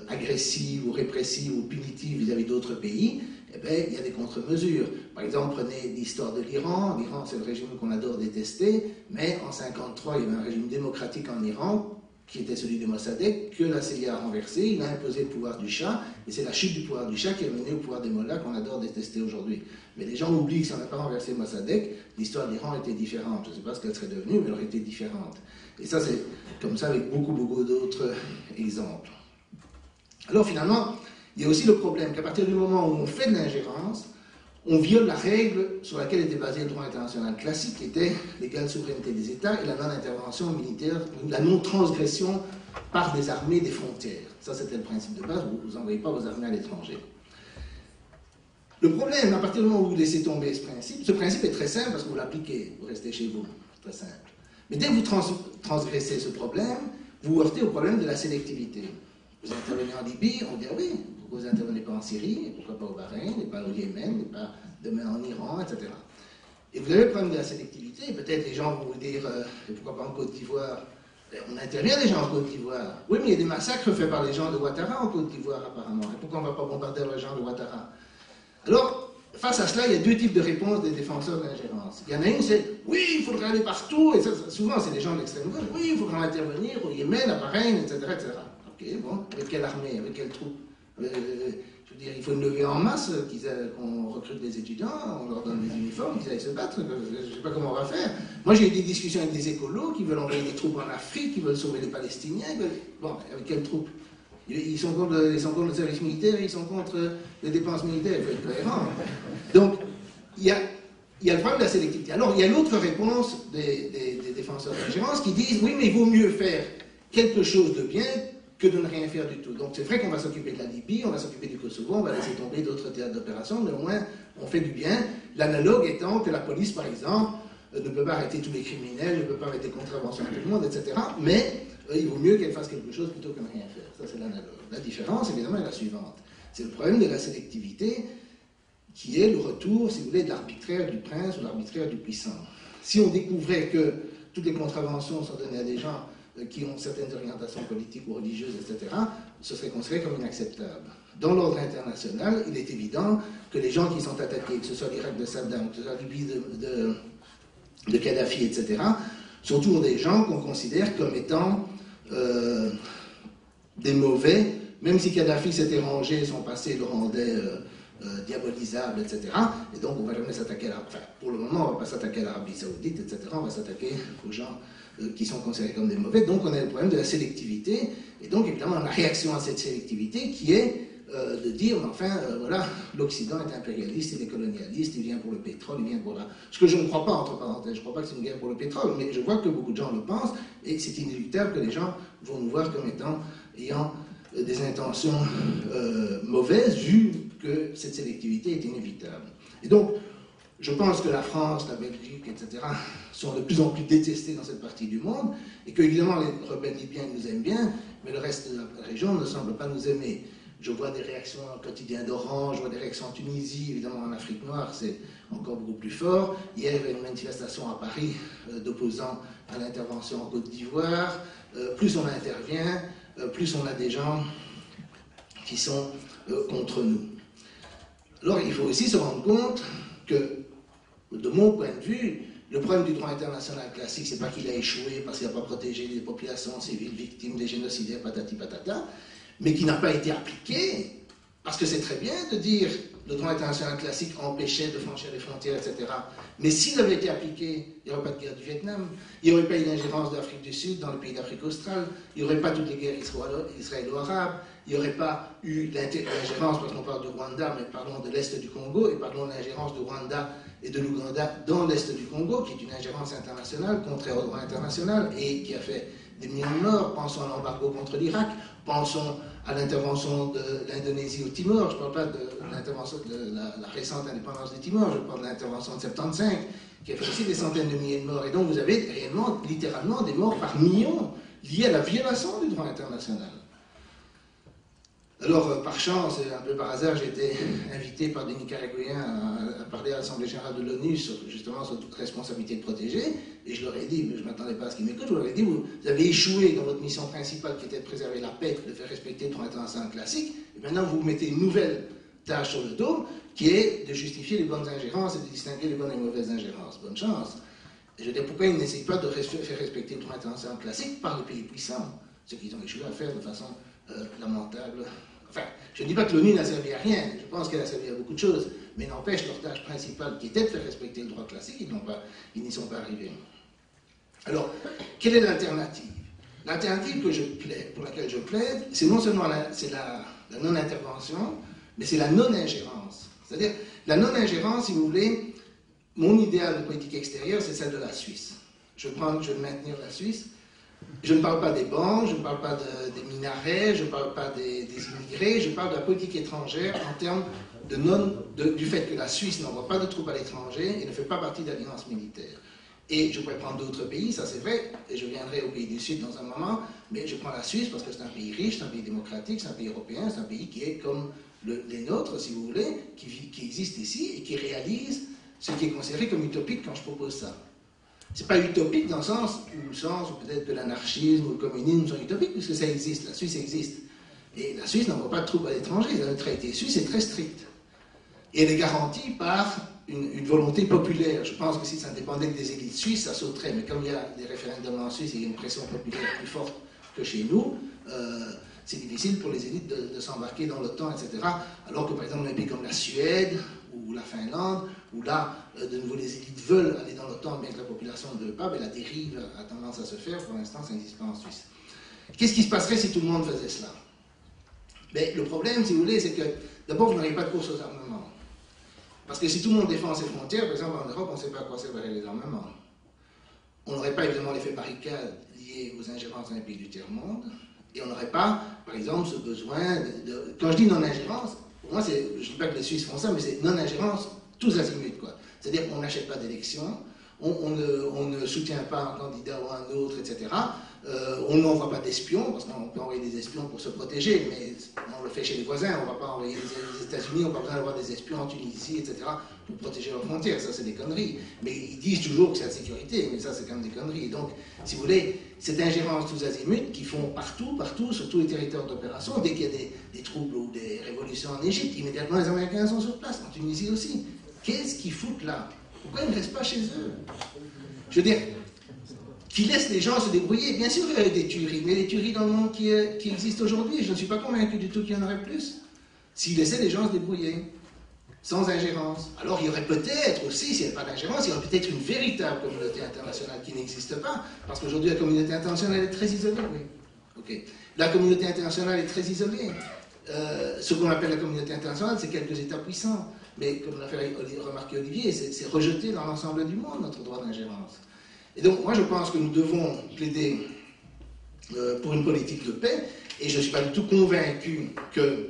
agressives ou répressives ou punitives vis-à-vis d'autres pays, eh bien, il y a des contre-mesures. Par exemple, prenez l'histoire de l'Iran. L'Iran, c'est le régime qu'on adore détester, mais en 1953, il y avait un régime démocratique en Iran, qui était celui de Mossadegh, que la CIA a renversé. Il a imposé le pouvoir du Shah, et c'est la chute du pouvoir du Shah qui a mené au pouvoir des Mollahs qu'on adore détester aujourd'hui. Mais les gens oublient que si on n'a pas renversé Mossadegh, l'histoire de l'Iran était différente. Je ne sais pas ce qu'elle serait devenue, mais elle aurait été différente. Et ça, c'est comme ça avec beaucoup, beaucoup d'autres exemples. Alors finalement, il y a aussi le problème qu'à partir du moment où on fait de l'ingérence, on viole la règle sur laquelle était basé le droit international classique, qui était l'égale souveraineté des États et la non-intervention militaire, la non-transgression par des armées des frontières. Ça, c'était le principe de base, vous n'envoyez pas vos armées à l'étranger. Le problème, à partir du moment où vous laissez tomber ce principe est très simple parce que vous l'appliquez, vous restez chez vous, très simple. Mais dès que vous transgressez ce problème, vous heurtez au problème de la sélectivité. Vous intervenez en Libye, on dit ah oui, pourquoi vous n'intervenez pas en Syrie, et pourquoi pas au Bahreïn, et pas au Yémen, et pas demain en Iran, etc. Et vous avez le problème de la sélectivité, peut-être les gens vont vous dire, et pourquoi pas en Côte d'Ivoire, on intervient déjà en Côte d'Ivoire. Oui, mais il y a des massacres faits par les gens de Ouattara en Côte d'Ivoire, apparemment. Et pourquoi on ne va pas bombarder les gens de Ouattara? Alors, face à cela, il y a deux types de réponses des défenseurs de l'ingérence. Il y en a une, c'est oui, il faudrait aller partout, et ça, souvent c'est les gens de l'extrême gauche, oui, il faudrait intervenir au Yémen, à Bahreïn, etc., etc. Ok, bon, avec quelle armée, avec quelles troupes? Je veux dire, il faut une levée en masse, qu'on recrute des étudiants, on leur donne des uniformes, qu'ils aillent se battre, je ne sais pas comment on va faire. Moi j'ai eu des discussions avec des écolos qui veulent envoyer des troupes en Afrique, qui veulent sauver les Palestiniens, bon, avec quelles troupes? Ils sont contre le service militaire, ils sont contre les dépenses militaires, il faut être cohérent. Donc, il y a le problème de la sélectivité. Alors, il y a l'autre réponse des défenseurs de l'ingérence qui disent oui, mais il vaut mieux faire quelque chose de bien que de ne rien faire du tout. Donc, c'est vrai qu'on va s'occuper de la Libye, on va s'occuper du Kosovo, on va laisser tomber d'autres théâtres d'opération, mais au moins, on fait du bien. L'analogue étant que la police, par exemple, ne peut pas arrêter tous les criminels, ne peut pas arrêter contraventions à tout le monde, etc. Mais il vaut mieux qu'elle fasse quelque chose plutôt que de rien faire. Ça, c'est l'analogue. La différence, évidemment, est la suivante. C'est le problème de la sélectivité qui est le retour, si vous voulez, de l'arbitraire du prince ou l'arbitraire du puissant. Si on découvrait que toutes les contraventions sont données à des gens qui ont certaines orientations politiques ou religieuses, etc., ce serait considéré comme inacceptable. Dans l'ordre international, il est évident que les gens qui sont attaqués, que ce soit l'Irak de Saddam, que ce soit la Libye de Kadhafi, etc., sont toujours des gens qu'on considère comme étant des mauvais, même si Kadhafi s'était rangé, son passé le rendait diabolisable, etc. Et donc on ne va jamais s'attaquer à l'Arabie. Enfin, pour le moment, on ne va pas s'attaquer à l'Arabie Saoudite, etc. On va s'attaquer aux gens qui sont considérés comme des mauvais. Donc on a le problème de la sélectivité, et donc évidemment la réaction à cette sélectivité qui est de dire, mais enfin, voilà, l'Occident est impérialiste, il est colonialiste, il vient pour le pétrole, il vient pour la... Ce que je ne crois pas, entre parenthèses, je ne crois pas que c'est une guerre pour le pétrole, mais je vois que beaucoup de gens le pensent, et c'est inéluctable que les gens vont nous voir comme ayant des intentions mauvaises, vu que cette sélectivité est inévitable. Et donc, je pense que la France, la Belgique, etc., sont de plus en plus détestés dans cette partie du monde, et que, évidemment, les rebelles libyens nous aiment bien, mais le reste de la région ne semble pas nous aimer. Je vois des réactions au quotidien d'Orange, je vois des réactions en Tunisie, évidemment en Afrique noire, c'est encore beaucoup plus fort. Hier, il y avait une manifestation à Paris d'opposants à l'intervention en Côte d'Ivoire. Plus on intervient, plus on a des gens qui sont contre nous. Alors, il faut aussi se rendre compte que, de mon point de vue, le problème du droit international classique, c'est pas qu'il a échoué parce qu'il n'a pas protégé les populations civiles victimes des génocidaires, patati patata, mais qui n'a pas été appliqué, parce que c'est très bien de dire le droit international classique empêchait de franchir les frontières, etc. Mais s'il avait été appliqué, il n'y aurait pas de guerre du Vietnam, il n'y aurait pas eu d'ingérence de l'Afrique du Sud dans le pays d'Afrique australe, il n'y aurait pas toutes les guerres israélo-arabes, il n'y aurait pas eu l'ingérence, parce qu'on parle du Rwanda, mais parlons de l'Est du Congo, et parlons de l'ingérence du Rwanda et de l'Ouganda dans l'Est du Congo, qui est une ingérence internationale, contraire au droit international, et qui a fait des millions de morts. Pensons à l'embargo contre l'Irak, pensons à l'intervention de l'Indonésie au Timor, je ne parle pas de l'intervention de la récente indépendance du Timor, je parle de l'intervention de 75, qui a fait aussi des centaines de milliers de morts. Et donc vous avez réellement, littéralement, des morts par millions liés à la violation du droit international. Alors, par chance, et un peu par hasard, j'ai été invité par des Nicaraguayens à parler à l'Assemblée générale de l'ONU justement sur toute responsabilité de protéger, et je leur ai dit, mais je ne m'attendais pas à ce qu'ils m'écoutent, je leur ai dit, vous avez échoué dans votre mission principale qui était de préserver la paix, de faire respecter le droit international classique, et maintenant vous mettez une nouvelle tâche sur le dos, qui est de justifier les bonnes ingérences et de distinguer les bonnes et les mauvaises ingérences. Bonne chance. Et je veux dire, pourquoi ils n'essayent pas de faire respecter le droit international classique par les pays puissants, ce qu'ils ont échoué à faire de façon lamentable. Enfin, je ne dis pas que l'ONU n'a servi à rien, je pense qu'elle a servi à beaucoup de choses, mais n'empêche leur tâche principale qui était de faire respecter le droit classique, ils n'y sont pas arrivés. Alors, quelle est l'alternative? L'alternative pour laquelle je plaide, c'est non seulement la non-intervention, mais c'est la non-ingérence. C'est-à-dire, la non-ingérence, si vous voulez, mon idéal de politique extérieure, c'est celle de la Suisse. Je veux maintenir la Suisse. Je ne parle pas des banques, je ne parle pas des minarets, je ne parle pas des immigrés, je parle de la politique étrangère en termes du fait que la Suisse n'envoie pas de troupes à l'étranger et ne fait pas partie d'alliances militaires. Et je pourrais prendre d'autres pays, ça c'est vrai, et je viendrai au pays du Sud dans un moment, mais je prends la Suisse parce que c'est un pays riche, c'est un pays démocratique, c'est un pays européen, c'est un pays qui est comme les nôtres, si vous voulez, qui existe ici et qui réalise ce qui est considéré comme utopique quand je propose ça. C'est pas utopique dans le sens où peut-être que l'anarchisme ou le communisme sont utopiques, puisque ça existe, la Suisse existe. Et la Suisse n'envoie pas de troupes à l'étranger, le traité suisse est très strict. Et elle est garantie par une volonté populaire. Je pense que si ça dépendait des élites suisses, ça sauterait. Mais comme il y a des référendums en Suisse et il y a une pression populaire plus forte que chez nous, c'est difficile pour les élites de s'embarquer dans l'OTAN, etc. Alors que par exemple, dans un pays comme la Suède ou la Finlande, où là, de nouveau, les élites veulent aller dans l'OTAN, bien que la population ne veut pas, mais la dérive a tendance à se faire. Pour l'instant, ça n'existe pas en Suisse. Qu'est-ce qui se passerait si tout le monde faisait cela? Mais le problème, si vous voulez, c'est que d'abord, vous n'auriez pas de course aux armements. Parce que si tout le monde défend ses frontières, par exemple en Europe, on ne sait pas à quoi serviraient les armements. On n'aurait pas évidemment l'effet barricade lié aux ingérences dans les pays du tiers-monde, et on n'aurait pas, par exemple, ce besoin de... Quand je dis non-ingérence, pour moi, je ne dis pas que les Suisses font ça, mais c'est non-ingérence tous azimuts, quoi. C'est-à-dire qu'on n'achète pas d'élections, on ne soutient pas un candidat ou un autre, etc. On n'envoie pas d'espions, parce qu'on peut envoyer des espions pour se protéger, mais on le fait chez les voisins, on ne va pas envoyer les États-Unis, on n'a pas besoin d'avoir des espions en Tunisie, etc., pour protéger leurs frontières, ça c'est des conneries. Mais ils disent toujours que c'est la sécurité, mais ça c'est quand même des conneries. Donc, si vous voulez, cette ingérence tous azimuts qui font partout, sur tous les territoires d'opération, dès qu'il y a des troubles ou des révolutions en Égypte, immédiatement les Américains sont sur place, en Tunisie aussi. Qu'est-ce qu'ils foutent là? Pourquoi ils ne restent pas chez eux? Je veux dire, qui laissent les gens se débrouiller. Bien sûr, il y a des tueries, mais les tueries dans le monde qui existent aujourd'hui, je ne suis pas convaincu du tout qu'il y en aurait plus. S'ils laissaient les gens se débrouiller, sans ingérence. Alors il y aurait peut-être aussi, s'il n'y avait pas d'ingérence, il y aurait peut-être une véritable communauté internationale qui n'existe pas, parce qu'aujourd'hui la communauté internationale est très isolée, oui. Okay. La communauté internationale est très isolée. Ce qu'on appelle la communauté internationale, c'est quelques États puissants. Mais comme l'a fait remarquer Olivier, c'est rejeté dans l'ensemble du monde, notre droit d'ingérence. Et donc, moi, je pense que nous devons plaider pour une politique de paix, et je ne suis pas du tout convaincu que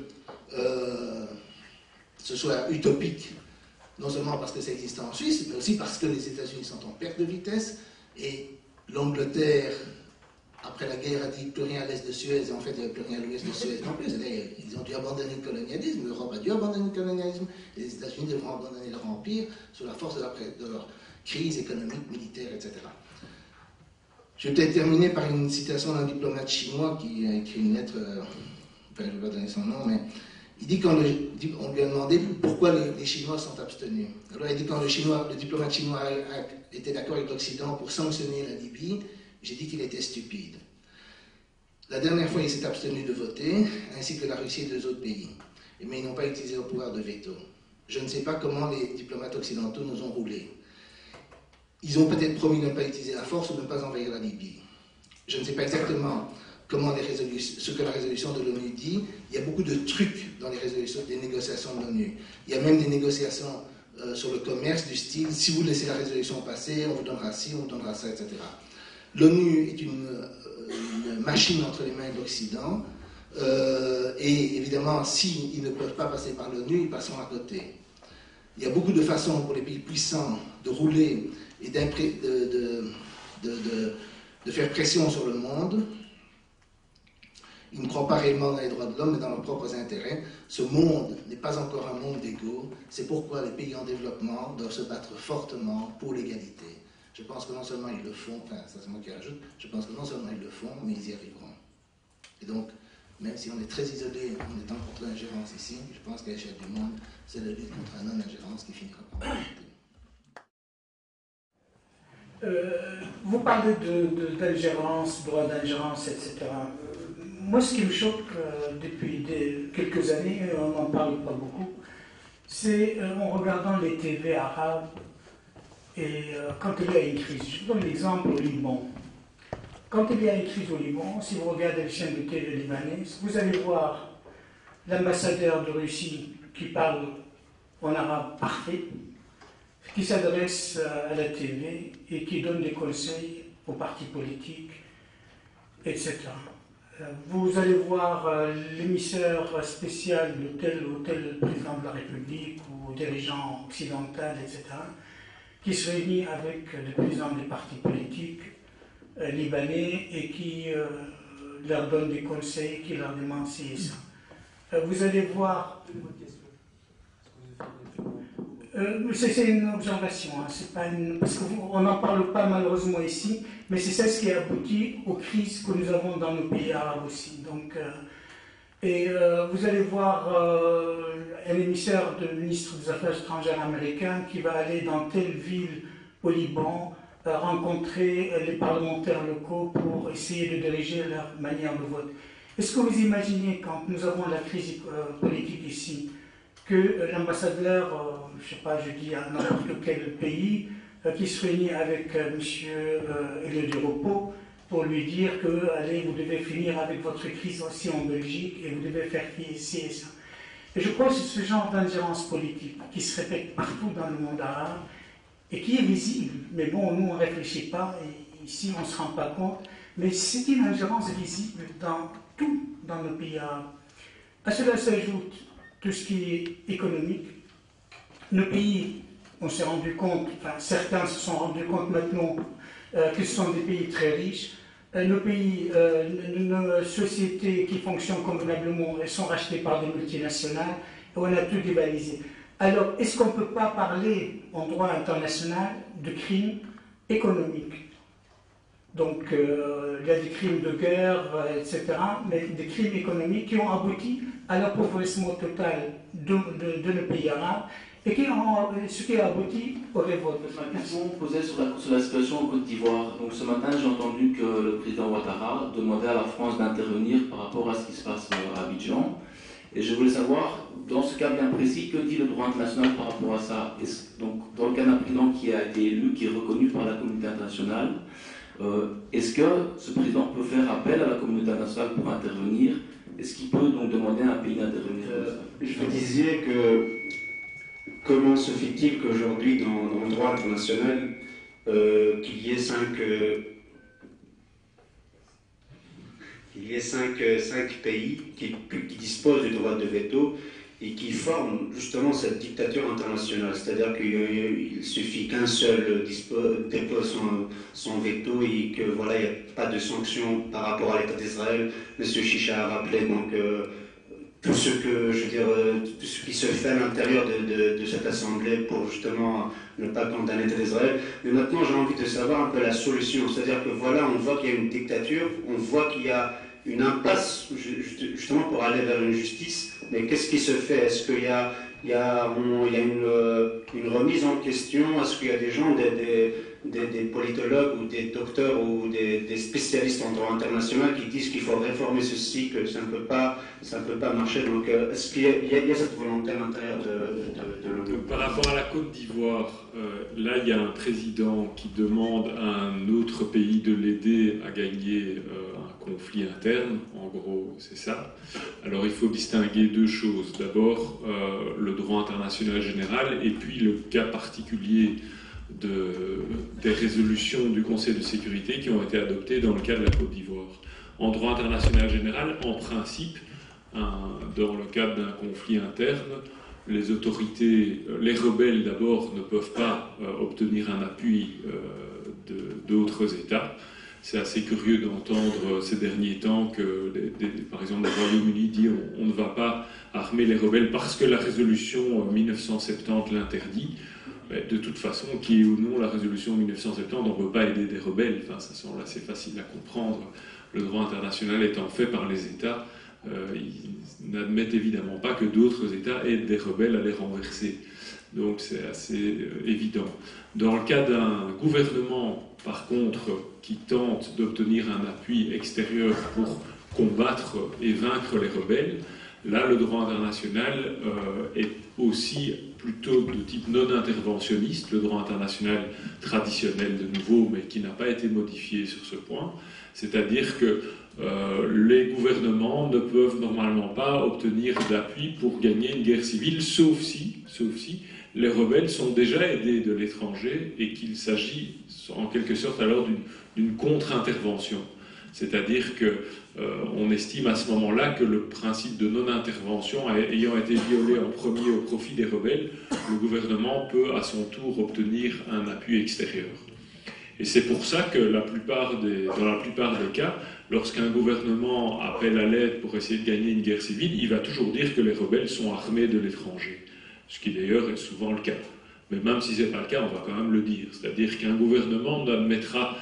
ce soit utopique, non seulement parce que ça existe en Suisse, mais aussi parce que les États-Unis sont en perte de vitesse, et l'Angleterre après la guerre, a dit plus rien à l'est de Suez, et en fait, il n'y avait plus rien à l'ouest de Suez non plus. Ils ont dû abandonner le colonialisme, l'Europe a dû abandonner le colonialisme, et les États-Unis devront abandonner leur empire sous la force de leur crise économique, militaire, etc. Je vais peut-être terminer par une citation d'un diplomate chinois qui a écrit une lettre, enfin, je ne vais pas donner son nom, mais il dit qu'on lui a demandé pourquoi les Chinois sont abstenus. Alors il dit quand le diplomate chinois était d'accord avec l'Occident pour sanctionner la Libye, j'ai dit qu'il était stupide. La dernière fois, il s'est abstenu de voter, ainsi que la Russie et deux autres pays. Mais ils n'ont pas utilisé leur pouvoir de veto. Je ne sais pas comment les diplomates occidentaux nous ont roulés. Ils ont peut-être promis de ne pas utiliser la force ou de ne pas envahir la Libye. Je ne sais pas exactement ce que la résolution de l'ONU dit. Il y a beaucoup de trucs dans des négociations de l'ONU. Il y a même des négociations sur le commerce du style, si vous laissez la résolution passer, on vous donnera ci, on vous donnera ça, etc. L'ONU est une machine entre les mains de l'Occident, et évidemment, s'ils ne peuvent pas passer par l'ONU, ils passeront à côté. Il y a beaucoup de façons pour les pays puissants de rouler et de faire pression sur le monde. Ils ne croient pas réellement dans les droits de l'homme, mais dans leurs propres intérêts. Ce monde n'est pas encore un monde d'égaux. C'est pourquoi les pays en développement doivent se battre fortement pour l'égalité. Je pense que non seulement ils le font, enfin, ça c'est moi qui rajoute, je pense que non seulement ils le font, mais ils y arriveront. Et donc, même si on est très isolé en étant contre l'ingérence ici, je pense qu'à l'échelle du monde, c'est la lutte contre la non-ingérence qui finira par l'égalité. Vous parlez d'ingérence, droit d'ingérence, etc. Moi, ce qui me choque depuis quelques années, on n'en parle pas beaucoup, c'est en regardant les TV arabes et quand il y a une crise. Je vous donne l'exemple au Liban. Quand il y a une crise au Liban, si vous regardez les chaînes de TV libanaises, vous allez voir l'ambassadeur de Russie qui parle en arabe parfait, qui s'adresse à la TV et qui donne des conseils aux partis politiques, etc. Vous allez voir l'émissaire spécial de tel ou tel président de la République ou dirigeant occidental, etc., qui se réunit avec les présidents des partis politiques libanais et qui leur donne des conseils, qui leur demande ci et ça. Vous allez voir... c'est une observation, hein, c'est pas une... parce qu'on n'en parle pas malheureusement ici, mais c'est ça ce qui aboutit aux crises que nous avons dans nos pays arabes aussi. Donc, vous allez voir un émissaire de ministre des Affaires étrangères américain qui va aller dans telle ville au Liban rencontrer les parlementaires locaux pour essayer de diriger leur manière de vote. Est-ce que vous imaginez, quand nous avons la crise politique ici, que l'ambassadeur, je ne sais pas, je dis à n'importe quel pays, qui se réunit avec M. Elio Di Rupo pour lui dire que, allez, vous devez finir avec votre crise aussi en Belgique et vous devez faire ci et ça. Et je crois que c'est ce genre d'ingérence politique qui se répète partout dans le monde arabe et qui est visible. Mais bon, nous, on ne réfléchit pas et ici, on ne se rend pas compte. Mais c'est une ingérence visible dans tout dans nos pays arabes. À cela s'ajoute tout ce qui est économique. Nos pays, on s'est rendu compte, enfin certains se sont rendus compte maintenant que ce sont des pays très riches. Nos pays, nos sociétés qui fonctionnent convenablement, elles sont rachetées par des multinationales et on a tout dévalisé. Alors, est-ce qu'on ne peut pas parler en droit international de crimes économiques? Donc, il y a des crimes de guerre, etc., mais des crimes économiques qui ont abouti à l'appauvrissement total de nos pays arabes et ce qui a abouti aux révoltes. Ma question posée sur la situation en Côte d'Ivoire. Donc, ce matin, j'ai entendu que le président Ouattara demandait à la France d'intervenir par rapport à ce qui se passe à Abidjan. Et je voulais savoir, dans ce cas bien précis, que dit le droit international par rapport à ça? Donc, dans le cas d'un président qui a été élu, qui est reconnu par la communauté internationale, est-ce que ce président peut faire appel à la communauté internationale pour intervenir? Est-ce qu'il peut donc demander à un pays d'intervenir? Je vous disais que comment se fait-il qu'aujourd'hui, dans le droit international, qu'il y ait cinq pays qui disposent du droit de veto et qui forment justement cette dictature internationale. C'est-à-dire qu'il suffit qu'un seul dépose son veto et que voilà, il n'y a pas de sanctions par rapport à l'État d'Israël. Monsieur Chicha a rappelé donc tout ce qui se fait à l'intérieur de cette assemblée pour justement ne pas condamner l'État d'Israël. Mais maintenant, j'ai envie de savoir un peu la solution. C'est-à-dire que voilà, on voit qu'il y a une dictature, on voit qu'il y a une impasse justement pour aller vers une justice. Mais qu'est-ce qui se fait? Est-ce qu'il y a une remise en question? Est-ce qu'il y a des gens, des politologues ou des docteurs ou des spécialistes en droit international qui disent qu'il faut réformer ceci, que ça ne peut pas marcher? Donc est-ce qu'il y a cette volonté à l'intérieur de l'ONU? Par rapport à la Côte d'Ivoire, là il y a un président qui demande à un autre pays de l'aider à gagner un conflit interne, en gros c'est ça. Alors il faut distinguer deux choses. D'abord le droit international général et puis le cas particulier des résolutions du Conseil de sécurité qui ont été adoptées dans le cas de la Côte d'Ivoire. En droit international général, en principe, dans le cadre d'un conflit interne, les autorités, les rebelles d'abord, ne peuvent pas obtenir un appui d'autres États. C'est assez curieux d'entendre ces derniers temps que, par exemple, le Royaume-Uni dit on ne va pas armer les rebelles parce que la résolution 1970 l'interdit. De toute façon, qui est ou non la résolution 1970, on ne peut pas aider des rebelles. Enfin, ça semble assez facile à comprendre. Le droit international étant fait par les États, ils n'admettent évidemment pas que d'autres États aident des rebelles à les renverser. Donc c'est assez évident. Dans le cas d'un gouvernement, par contre, qui tente d'obtenir un appui extérieur pour combattre et vaincre les rebelles, là, le droit international est aussi plutôt de type non-interventionniste, le droit international traditionnel de nouveau, mais qui n'a pas été modifié sur ce point. C'est-à-dire que les gouvernements ne peuvent normalement pas obtenir d'appui pour gagner une guerre civile, sauf si les rebelles sont déjà aidés de l'étranger et qu'il s'agit en quelque sorte alors d'une contre-intervention. C'est-à-dire qu'on estime à ce moment-là que le principe de non-intervention ayant été violé en premier au profit des rebelles, le gouvernement peut à son tour obtenir un appui extérieur. Et c'est pour ça que dans la plupart des cas, lorsqu'un gouvernement appelle à l'aide pour essayer de gagner une guerre civile, il va toujours dire que les rebelles sont armés de l'étranger, ce qui d'ailleurs est souvent le cas. Mais même si ce n'est pas le cas, on va quand même le dire. C'est-à-dire qu'un gouvernement n'admettra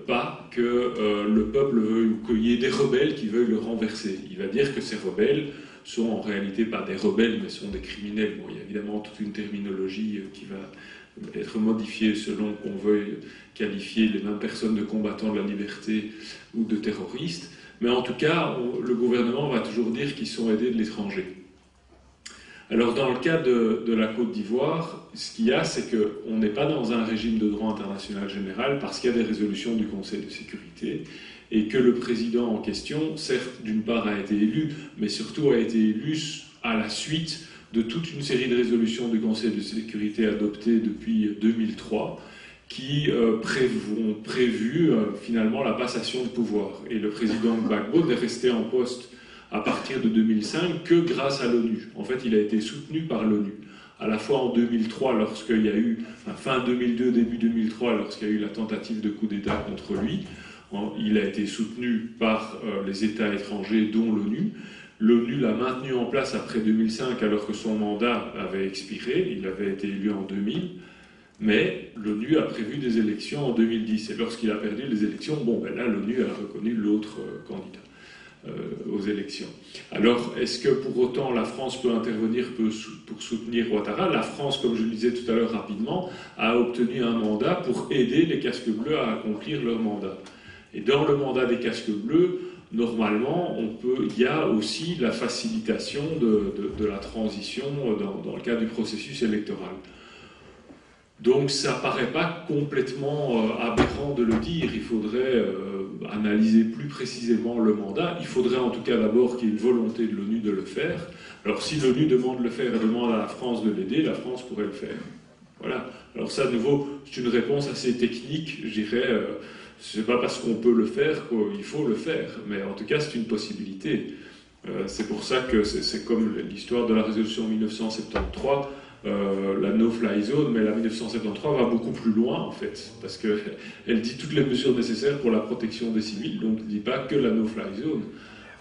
pas que le peuple veuille, ou qu'il y ait des rebelles qui veuillent le renverser. Il va dire que ces rebelles sont en réalité pas des rebelles, mais sont des criminels. Bon, il y a évidemment toute une terminologie qui va être modifiée selon qu'on veuille qualifier les mêmes personnes de combattants de la liberté ou de terroristes. Mais en tout cas, le gouvernement va toujours dire qu'ils sont aidés de l'étranger. Alors dans le cas de la Côte d'Ivoire, ce qu'il y a, c'est qu'on n'est pas dans un régime de droit international général parce qu'il y a des résolutions du Conseil de sécurité et que le président en question, certes, d'une part a été élu, mais surtout a été élu à la suite de toute une série de résolutions du Conseil de sécurité adoptées depuis 2003 qui ont prévu finalement la passation de pouvoir. Et le président Gbagbo n'est resté en poste à partir de 2005 que grâce à l'ONU. En fait, il a été soutenu par l'ONU. À la fois en 2003, lorsqu'il y a eu, fin 2002, début 2003, lorsqu'il y a eu la tentative de coup d'État contre lui, il a été soutenu par les États étrangers, dont l'ONU. L'ONU l'a maintenu en place après 2005, alors que son mandat avait expiré. Il avait été élu en 2000. Mais l'ONU a prévu des élections en 2010. Et lorsqu'il a perdu les élections, là, l'ONU a reconnu l'autre candidat aux élections. Alors, est-ce que pour autant la France peut intervenir pour soutenir Ouattara? La France, comme je le disais tout à l'heure rapidement, a obtenu un mandat pour aider les casques bleus à accomplir leur mandat. Et dans le mandat des casques bleus, normalement, il y a aussi la facilitation de la transition dans le cadre du processus électoral. Donc ça ne paraît pas complètement aberrant de le dire, il faudrait analyser plus précisément le mandat, il faudrait en tout cas d'abord qu'il y ait une volonté de l'ONU de le faire. Alors si l'ONU demande de le faire et demande à la France de l'aider, la France pourrait le faire. Voilà. Alors ça, de nouveau, c'est une réponse assez technique, je dirais, ce n'est pas parce qu'on peut le faire qu'il faut le faire, mais en tout cas c'est une possibilité. C'est pour ça que c'est comme l'histoire de la résolution 1973, la no-fly zone, mais la 1973 va beaucoup plus loin en fait, parce qu'elle dit toutes les mesures nécessaires pour la protection des civils, donc elle ne dit pas que la no-fly zone.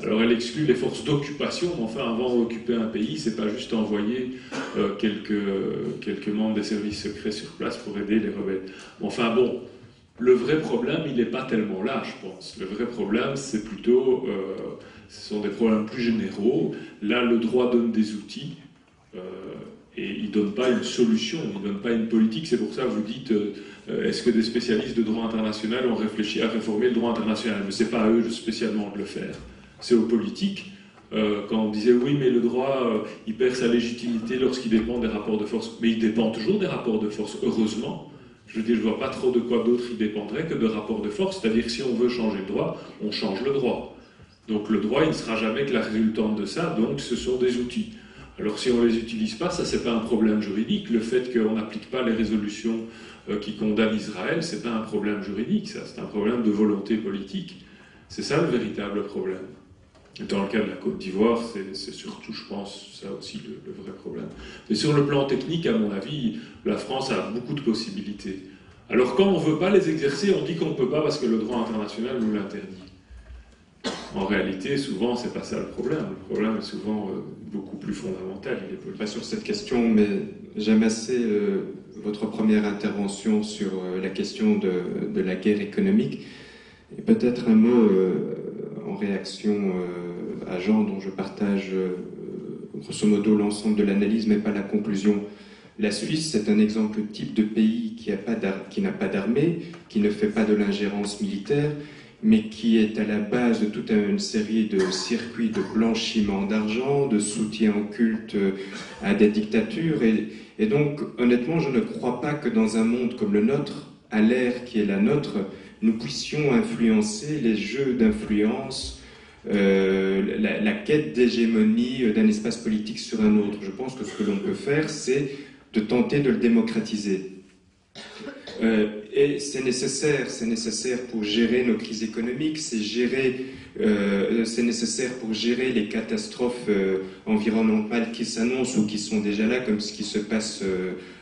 Alors elle exclut les forces d'occupation, mais enfin avant d'occuper un pays, c'est pas juste envoyer quelques membres des services secrets sur place pour aider les rebelles. Enfin bon, le vrai problème, il n'est pas tellement là, je pense. Le vrai problème, c'est plutôt, ce sont des problèmes plus généraux. Là, le droit donne des outils, et il ne donne pas une solution, il ne donne pas une politique. C'est pour ça que vous dites, est-ce que des spécialistes de droit international ont réfléchi à réformer le droit international? Mais ce n'est pas à eux spécialement de le faire. C'est aux politiques. Quand on disait oui, mais le droit, il perd sa légitimité lorsqu'il dépend des rapports de force. Mais il dépend toujours des rapports de force, heureusement. Je veux dire, je ne vois pas trop de quoi d'autre il dépendrait que de rapports de force. C'est-à-dire que si on veut changer le droit, on change le droit. Donc le droit, il ne sera jamais que la résultante de ça, donc ce sont des outils. Alors si on ne les utilise pas, ça c'est pas un problème juridique. Le fait qu'on n'applique pas les résolutions qui condamnent Israël, c'est pas un problème juridique, ça, c'est un problème de volonté politique. C'est ça le véritable problème. Dans le cas de la Côte d'Ivoire, c'est surtout, je pense, ça aussi le vrai problème. Mais sur le plan technique, à mon avis, la France a beaucoup de possibilités. Alors quand on ne veut pas les exercer, on dit qu'on ne peut pas parce que le droit international nous l'interdit. En réalité, souvent, c'est pas ça le problème. Le problème est souvent beaucoup plus fondamental. Il est politique. Pas sur cette question, mais j'aime assez votre première intervention sur la question de la guerre économique. Et peut-être un mot en réaction à Jean, dont je partage grosso modo l'ensemble de l'analyse, mais pas la conclusion. La Suisse, c'est un exemple type de pays qui n'a pas d'armée, qui ne fait pas de l'ingérence militaire, mais qui est à la base de toute une série de circuits de blanchiment d'argent, de soutien occulte à des dictatures. Et donc, honnêtement, je ne crois pas que dans un monde comme le nôtre, à l'ère qui est la nôtre, nous puissions influencer les jeux d'influence, la quête d'hégémonie d'un espace politique sur un autre. Je pense que ce que l'on peut faire, c'est de tenter de le démocratiser. Et c'est nécessaire pour gérer nos crises économiques, c'est nécessaire pour gérer les catastrophes environnementales qui s'annoncent ou qui sont déjà là, comme ce qui se passe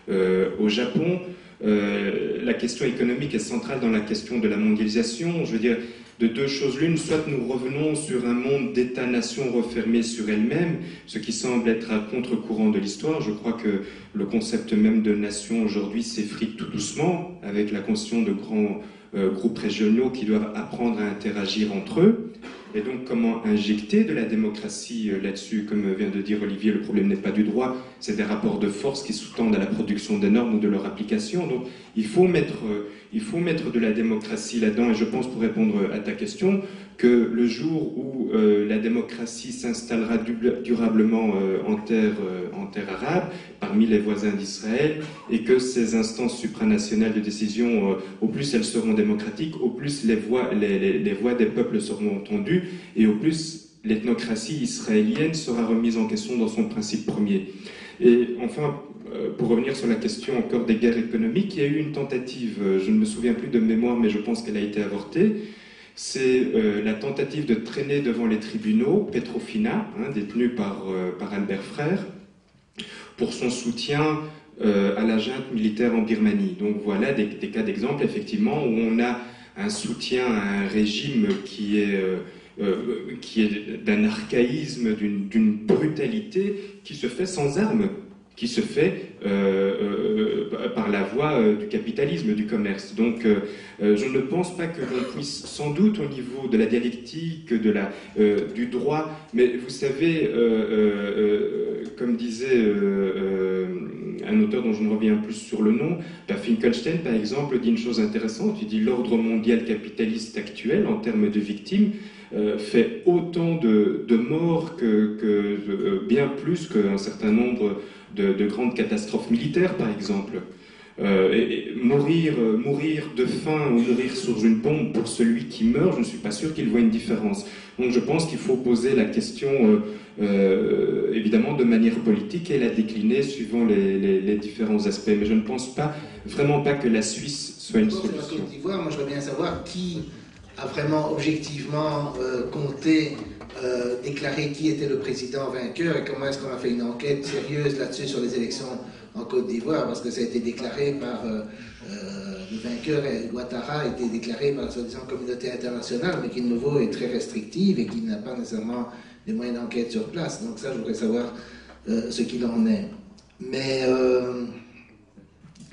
au Japon. La question économique est centrale dans la question de la mondialisation. Je veux dire, de deux choses l'une, soit nous revenons sur un monde d'États-nations refermés sur elles-mêmes, ce qui semble être à contre-courant de l'histoire. Je crois que le concept même de nation aujourd'hui s'effrite tout doucement avec la construction de grands groupes régionaux qui doivent apprendre à interagir entre eux. Et donc, comment injecter de la démocratie là-dessus? Comme vient de dire Olivier, le problème n'est pas du droit, c'est des rapports de force qui sous-tendent à la production des normes ou de leur application. Donc, il faut mettre de la démocratie là-dedans. Et je pense, pour répondre à ta question, que le jour où la démocratie s'installera durablement en terre arabe, parmi les voisins d'Israël, et que ces instances supranationales de décision, au plus elles seront démocratiques, au plus les voix des peuples seront entendues, et au plus l'ethnocratie israélienne sera remise en question dans son principe premier. Et enfin, pour revenir sur la question encore des guerres économiques, il y a eu une tentative, je ne me souviens plus de mémoire, mais je pense qu'elle a été avortée. C'est la tentative de traîner devant les tribunaux Petrofina, détenu par Albert Frère, pour son soutien à la junte militaire en Birmanie. Donc voilà des cas d'exemple, effectivement, où on a un soutien à un régime qui est d'un archaïsme, d'une brutalité qui se fait sans armes, qui se fait par la voie du capitalisme, du commerce. Donc je ne pense pas que l'on puisse, sans doute au niveau de la dialectique, du droit, mais vous savez, comme disait un auteur dont je ne reviens plus sur le nom, Finkelstein par exemple dit une chose intéressante, il dit l'ordre mondial capitaliste actuel en termes de victimes fait autant de morts que bien plus qu'un certain nombre de grandes catastrophes militaires, par exemple. Et mourir de faim ou mourir sur une bombe pour celui qui meurt, je ne suis pas sûr qu'il voit une différence. Donc je pense qu'il faut poser la question, évidemment, de manière politique et la décliner suivant les différents aspects. Mais je ne pense vraiment pas que la Suisse soit une solution. La Côte d'Ivoire, moi je veux bien savoir qui a vraiment objectivement compté déclarer qui était le président vainqueur et comment est-ce qu'on a fait une enquête sérieuse là-dessus sur les élections en Côte d'Ivoire, parce que ça a été déclaré par le vainqueur, Ouattara, a été déclaré par la soi-disant communauté internationale, mais qui de nouveau est très restrictive et qui n'a pas nécessairement des moyens d'enquête sur place. Donc ça, je voudrais savoir ce qu'il en est. Mais,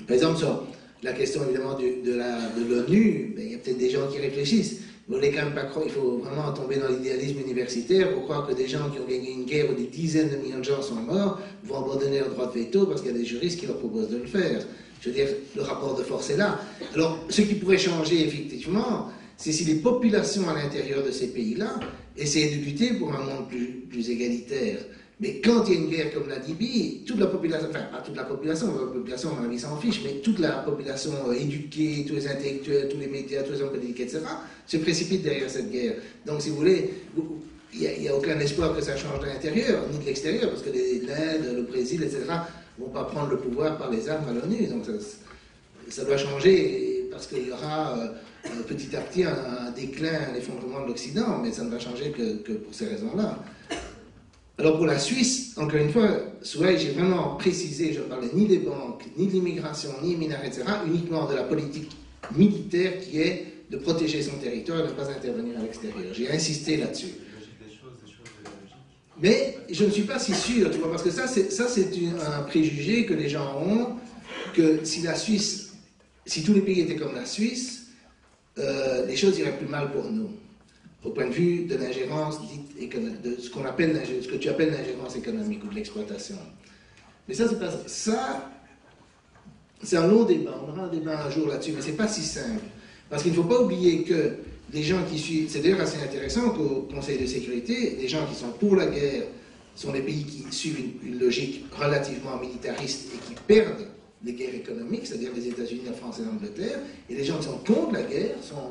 par exemple, sur la question évidemment de l'ONU, il y a peut-être des gens qui réfléchissent. Mais on n'est quand même pas croire, il faut vraiment tomber dans l'idéalisme universitaire pour croire que des gens qui ont gagné une guerre où des dizaines de millions de gens sont morts vont abandonner leur droit de veto parce qu'il y a des juristes qui leur proposent de le faire. Je veux dire, le rapport de force est là. Alors, ce qui pourrait changer effectivement, c'est si les populations à l'intérieur de ces pays-là essaient de lutter pour un monde plus égalitaire. Mais quand il y a une guerre comme la Libye, toute la population, enfin pas toute la population, à mon avis s'en fiche, mais toute la population éduquée, tous les intellectuels, tous les médias, tous les hommes politiques, etc., se précipitent derrière cette guerre. Donc si vous voulez, il n'y a aucun espoir que ça change de l'intérieur, ni de l'extérieur, parce que l'Inde, le Brésil, etc., ne vont pas prendre le pouvoir par les armes à l'ONU. Donc ça doit changer, parce qu'il y aura petit à petit un déclin, un effondrement de l'Occident, mais ça ne va changer que pour ces raisons-là. Alors pour la Suisse, encore une fois, j'ai vraiment précisé, je ne parlais ni des banques, ni de l'immigration, ni des minarets, etc., uniquement de la politique militaire qui est de protéger son territoire et de ne pas intervenir à l'extérieur. J'ai insisté là-dessus. Mais je ne suis pas si sûr, tu vois, parce que ça c'est un préjugé que les gens ont, que si la Suisse, si tous les pays étaient comme la Suisse, les choses iraient plus mal pour nous. Au point de vue de l'ingérence de ce qu'on appelle ce que tu appelles l'ingérence économique ou de l'exploitation. Mais ça, c'est pas ça. C'est un long débat. On aura un débat un jour là-dessus, mais c'est pas si simple. Parce qu'il ne faut pas oublier que les gens qui suivent. C'est d'ailleurs assez intéressant qu'au Conseil de sécurité, les gens qui sont pour la guerre sont les pays qui suivent une logique relativement militariste et qui perdent les guerres économiques, c'est-à-dire les États-Unis, la France et l'Angleterre, et les gens qui sont contre la guerre sont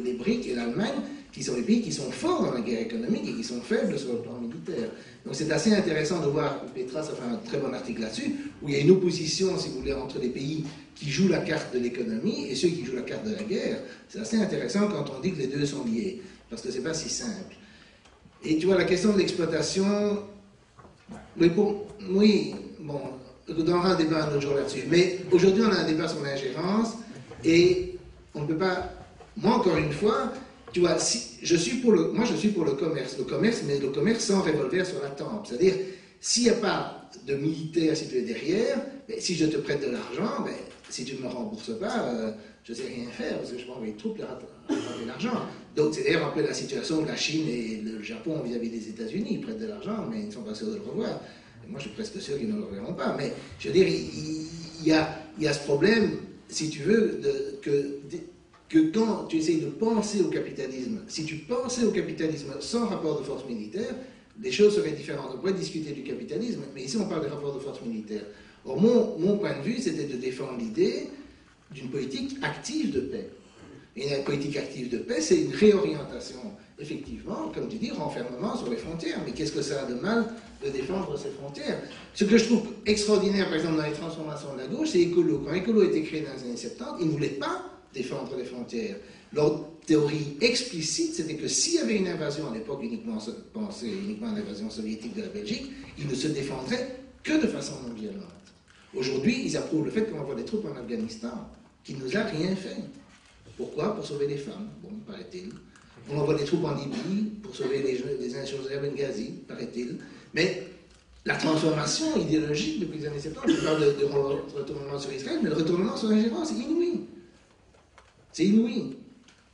les BRIC et l'Allemagne, qui sont les pays qui sont forts dans la guerre économique et qui sont faibles sur le plan militaire. Donc c'est assez intéressant de voir, Petra, ça fait un très bon article là-dessus, où il y a une opposition, si vous voulez, entre les pays qui jouent la carte de l'économie et ceux qui jouent la carte de la guerre. C'est assez intéressant quand on dit que les deux sont liés, parce que c'est pas si simple. Et tu vois, la question de l'exploitation, oui, bon, on aura un débat un autre jour là-dessus. Mais aujourd'hui, on a un débat sur l'ingérence et on ne peut pas. Moi, encore une fois, tu vois, je suis pour le commerce. Le commerce, mais le commerce sans revolver sur la tempe. C'est-à-dire, s'il n'y a pas de militaire si tu es derrière, si je te prête de l'argent, si tu ne me rembourses pas, je ne sais rien faire parce que je m'envoie les troupes de l'argent. Donc, c'est d'ailleurs un peu la situation de la Chine et le Japon vis-à-vis des États-Unis. Ils prêtent de l'argent, mais ils ne sont pas sûrs de le revoir. Moi, je suis presque sûr qu'ils ne le reverront pas. Mais je veux dire, il y a ce problème, si tu veux, que quand tu essayes de penser au capitalisme, si tu pensais au capitalisme sans rapport de force militaire, les choses seraient différentes. On pourrait discuter du capitalisme, mais ici, on parle des rapports de force militaire. Or, mon point de vue, c'était de défendre l'idée d'une politique active de paix. Et une politique active de paix, c'est une réorientation, effectivement, comme tu dis, renfermement sur les frontières. Mais qu'est-ce que ça a de mal de défendre ces frontières? Ce que je trouve extraordinaire, par exemple, dans les transformations de la gauche, c'est Écolo. Quand Écolo a été créé dans les années 70, ils ne voulaient pas défendre les frontières. Leur théorie explicite, c'était que s'il y avait une invasion, à l'époque uniquement pensée uniquement à l'invasion soviétique de la Belgique, ils ne se défendraient que de façon non violente. Aujourd'hui, ils approuvent le fait qu'on envoie des troupes en Afghanistan, qui ne nous a rien fait. Pourquoi? Pour sauver les femmes, bon, paraît-il. On envoie des troupes en Libye pour sauver les insurgés à Benghazi, paraît-il. Mais la transformation idéologique depuis les années 70, je parle de retournement sur Israël, mais le retournement sur l'ingérence, c'est inouï. C'est inouï.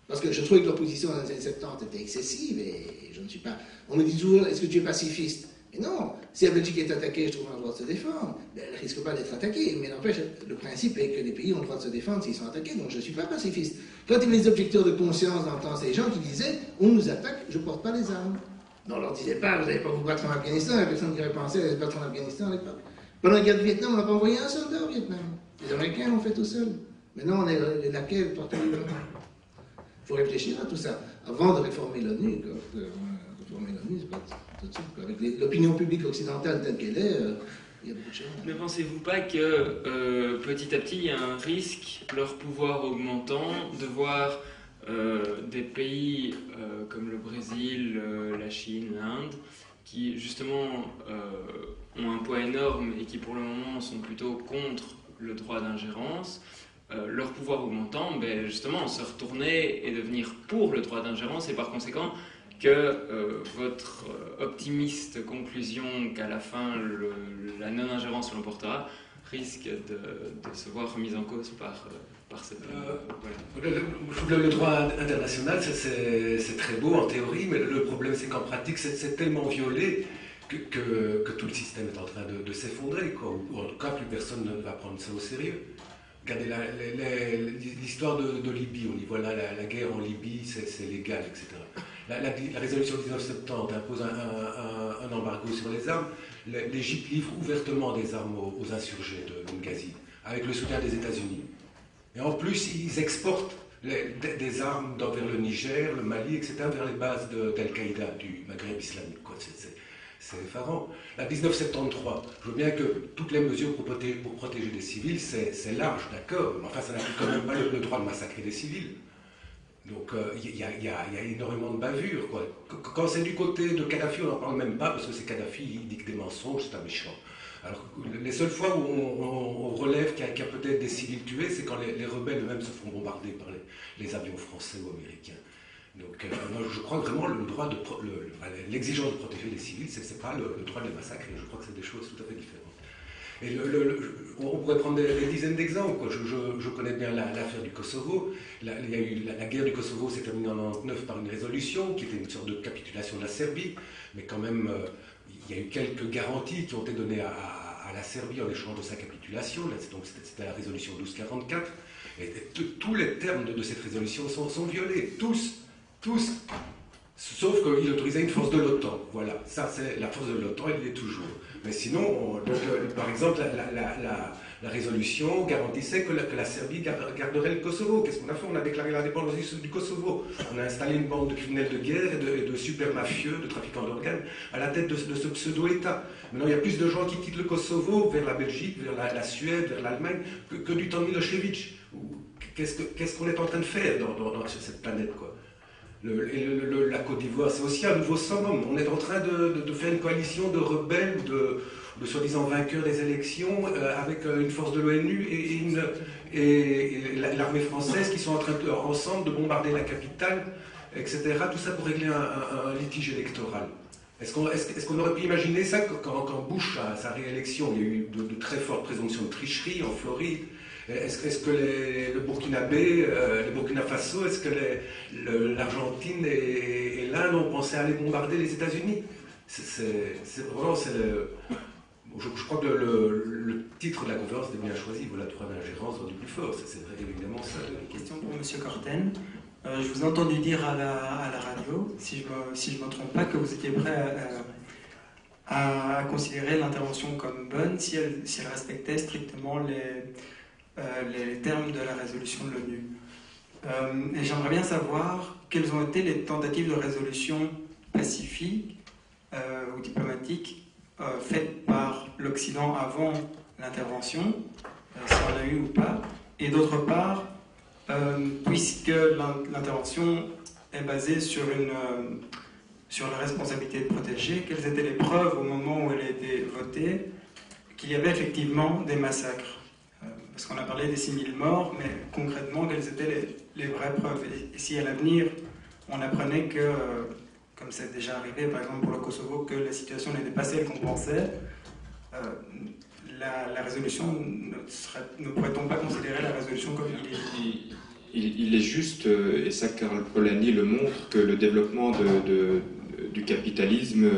Parce que je trouvais que l'opposition dans les années 70 était excessive et je ne suis pas. On me dit toujours, est-ce que tu es pacifiste? Et non, si la Belgique est attaquée, je trouve qu'on a le droit de se défendre, elle ne risque pas d'être attaquée. Mais n'empêche, le principe est que les pays ont le droit de se défendre s'ils sont attaqués, donc je ne suis pas pacifiste. Quand il y avait des objecteurs de conscience dans le temps, c'est les gens qui disaient, on nous attaque, je ne porte pas les armes. Non, on ne leur disait pas, vous n'allez pas vous battre en Afghanistan, la personne qui aurait pensé à se battre en Afghanistan à l'époque. Pendant la guerre du Vietnam, on n'a pas envoyé un soldat au Vietnam. Les Américains l'ont fait tout seuls. Maintenant, on est les laquais portent les armes. Il faut réfléchir à tout ça avant de réformer l'ONU. Réformer l'ONU, c'est pas tout de suite. Avec l'opinion publique occidentale telle qu'elle est, il y a beaucoup de choses. Ne pensez-vous pas que petit à petit, il y a un risque, leur pouvoir augmentant, de voir des pays comme le Brésil, la Chine, l'Inde, qui justement ont un poids énorme et qui pour le moment sont plutôt contre le droit d'ingérence, leur pouvoir augmentant, ben justement se retourner et devenir pour le droit d'ingérence, et par conséquent que votre optimiste conclusion qu'à la fin la non-ingérence l'emportera risque de se voir remise en cause par cette... Le droit international, c'est très beau en théorie, mais le problème c'est qu'en pratique c'est tellement violé que tout le système est en train de s'effondrer, ou en tout cas plus personne ne va prendre ça au sérieux. Regardez l'histoire de Libye, on dit voilà la guerre en Libye c'est légal, etc. La résolution 1970 impose un embargo sur les armes. L'Égypte livre ouvertement des armes aux insurgés de Benghazi, avec le soutien des États-Unis. Et en plus, ils exportent des armes vers le Niger, le Mali, etc., vers les bases d'Al-Qaïda du Maghreb islamique. C'est effarant. La 1973, je veux bien que toutes les mesures pour protéger des civils, c'est large, d'accord, mais enfin, ça n'implique quand même pas le droit de massacrer des civils. Donc il y a énormément de bavures, quoi. Quand c'est du côté de Kadhafi, on n'en parle même pas, parce que c'est Kadhafi, il dit que des mensonges, c'est un méchant. Alors les seules fois où on relève qu'il y a peut-être des civils tués, c'est quand les rebelles eux-mêmes se font bombarder par les avions français ou américains. Donc moi, je crois que vraiment l'exigence de protéger les civils, c'est pas le droit de les massacrer. Je crois que c'est des choses tout à fait différentes. Et on pourrait prendre des dizaines d'exemples. Je connais bien l'affaire du Kosovo. La guerre du Kosovo s'est terminée en 1999 par une résolution qui était une sorte de capitulation de la Serbie, mais quand même il y a eu quelques garanties qui ont été données à la Serbie en échange de sa capitulation. Donc c'était la résolution 1244. Et tous les termes de cette résolution sont violés, tous. Sauf qu'il autorisait une force de l'OTAN. Voilà, ça c'est la force de l'OTAN, elle l'est toujours. Mais sinon, par exemple, la résolution garantissait que la Serbie garderait le Kosovo. Qu'est-ce qu'on a fait? On a déclaré l'indépendance du Kosovo. On a installé une bande de criminels de guerre et de super mafieux, de trafiquants d'organes, à la tête de ce pseudo-État. Maintenant, il y a plus de gens qui quittent le Kosovo vers la Belgique, vers la Suède, vers l'Allemagne, que du temps de Milosevic. Qu'est-ce qu'on est en train de faire sur cette planète, quoi? La Côte d'Ivoire, c'est aussi un nouveau summum. On est en train de faire une coalition de rebelles, de soi-disant vainqueurs des élections, avec une force de l'ONU et l'armée française qui sont en train ensemble de bombarder la capitale, etc. Tout ça pour régler un litige électoral. Est-ce qu'on aurait pu imaginer ça quand Bush, à sa réélection, il y a eu de très fortes présomptions de tricherie en Floride? Est-ce que le Burkinabé, le Burkina Faso, est-ce que l'Argentine et l'Inde ont pensé à aller bombarder les États-Unis? Je crois que le titre de la conférence était bien choisi. Voilà, le droit d'ingérence du plus fort. C'est évidemment ça. Une question pour M. Corten. Je vous ai entendu dire à la radio, si je ne me trompe pas, que vous étiez prêt à considérer l'intervention comme bonne si elle respectait strictement les termes de la résolution de l'ONU. Et j'aimerais bien savoir quelles ont été les tentatives de résolution pacifique ou diplomatique faites par l'Occident avant l'intervention, si on l'a eu ou pas. Et d'autre part, puisque l'intervention est basée sur la responsabilité de protéger, quelles étaient les preuves au moment où elle a été votée qu'il y avait effectivement des massacres? Parce qu'on a parlé des 6000 morts, mais concrètement, quelles étaient les vraies preuves? Et si à l'avenir, on apprenait que, comme c'est déjà arrivé, par exemple pour le Kosovo, que la situation n'était pas celle qu'on pensait, la résolution, ne pourrait-on pas considérer la résolution comme illégitime? Il est juste, et ça Karl Polanyi le montre, que le développement du capitalisme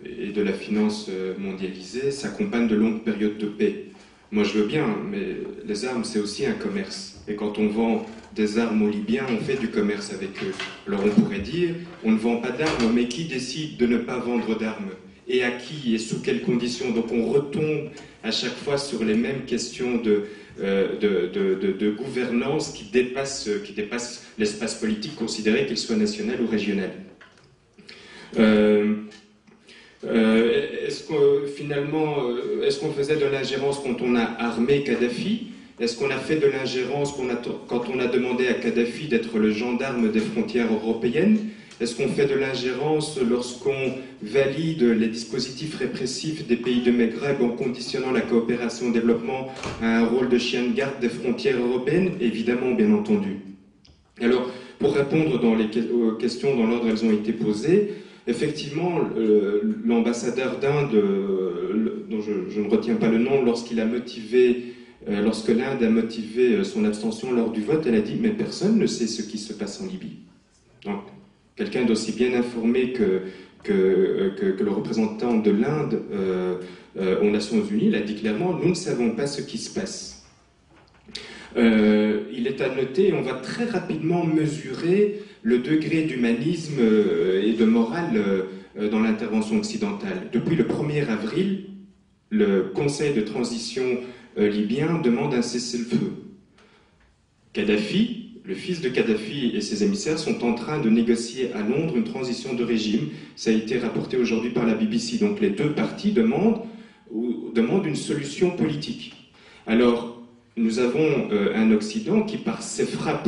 et de la finance mondialisée s'accompagne de longues périodes de paix. Moi je veux bien, mais les armes c'est aussi un commerce. Et quand on vend des armes aux Libyens, on fait du commerce avec eux. Alors on pourrait dire, on ne vend pas d'armes, mais qui décide de ne pas vendre d'armes? Et à qui? Et sous quelles conditions? Donc on retombe à chaque fois sur les mêmes questions de gouvernance qui dépassent l'espace politique, considéré qu'il soit national ou régional. Est-ce qu'on faisait de l'ingérence quand on a armé Kadhafi? Est-ce qu'on a fait de l'ingérence quand on a demandé à Kadhafi d'être le gendarme des frontières européennes? Est-ce qu'on fait de l'ingérence lorsqu'on valide les dispositifs répressifs des pays de Maghreb en conditionnant la coopération au développement à un rôle de chien de garde des frontières européennes? Évidemment, bien entendu. Alors, pour répondre aux questions dans l'ordre elles ont été posées, effectivement, l'ambassadeur d'Inde, dont je ne retiens pas le nom, lorsque l'Inde a motivé son abstention lors du vote, elle a dit « mais personne ne sait ce qui se passe en Libye ». Donc, quelqu'un d'aussi bien informé que le représentant de l'Inde aux Nations Unies l'a dit clairement « nous ne savons pas ce qui se passe ». Il est à noter, on va très rapidement mesurer le degré d'humanisme et de morale dans l'intervention occidentale. Depuis le 1er avril, le Conseil de transition libyen demande un cessez-le-feu. Kadhafi, le fils de Kadhafi et ses émissaires sont en train de négocier à Londres une transition de régime. Ça a été rapporté aujourd'hui par la BBC. Donc les deux parties demandent une solution politique. Alors, nous avons un Occident qui, par ses frappes,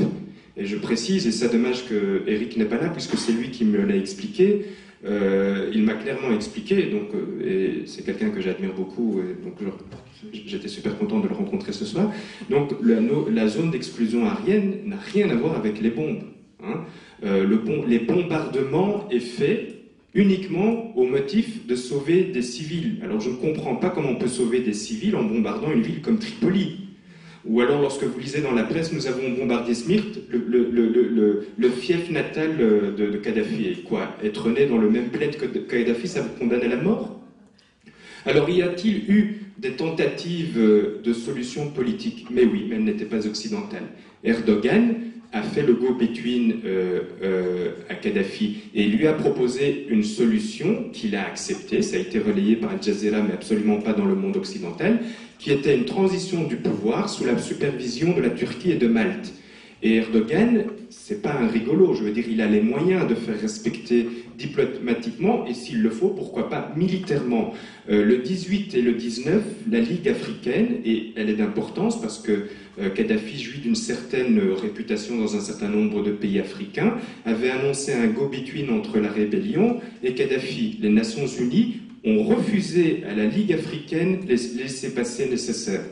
et je précise, et c'est dommage que Eric n'est pas là, puisque c'est lui qui me l'a expliqué, il m'a clairement expliqué, donc, et c'est quelqu'un que j'admire beaucoup, et donc j'étais super content de le rencontrer ce soir. Donc la zone d'exclusion aérienne n'a rien à voir avec les bombes. Hein. Les bombardements est fait uniquement au motif de sauver des civils. Alors je ne comprends pas comment on peut sauver des civils en bombardant une ville comme Tripoli. Ou alors, lorsque vous lisez dans la presse, nous avons bombardé Smirte, le fief natal de Kadhafi. Et quoi? Être né dans le même bled que Kadhafi, ça vous condamne à la mort? Alors, y a-t-il eu des tentatives de solutions politiques? Mais oui, mais elles n'étaient pas occidentales. Erdogan a fait le go-between à Kadhafi et il lui a proposé une solution qu'il a acceptée. Ça a été relayé par Al Jazeera, mais absolument pas dans le monde occidental, qui était une transition du pouvoir sous la supervision de la Turquie et de Malte. Et Erdogan, c'est pas un rigolo, je veux dire, il a les moyens de faire respecter diplomatiquement, et s'il le faut, pourquoi pas militairement. Le 18 et le 19, la Ligue africaine, et elle est d'importance parce que Kadhafi jouit d'une certaine réputation dans un certain nombre de pays africains, avait annoncé un go-between entre la rébellion et Kadhafi. Les Nations Unies ont refusé à la Ligue africaine les laissez-passer nécessaires.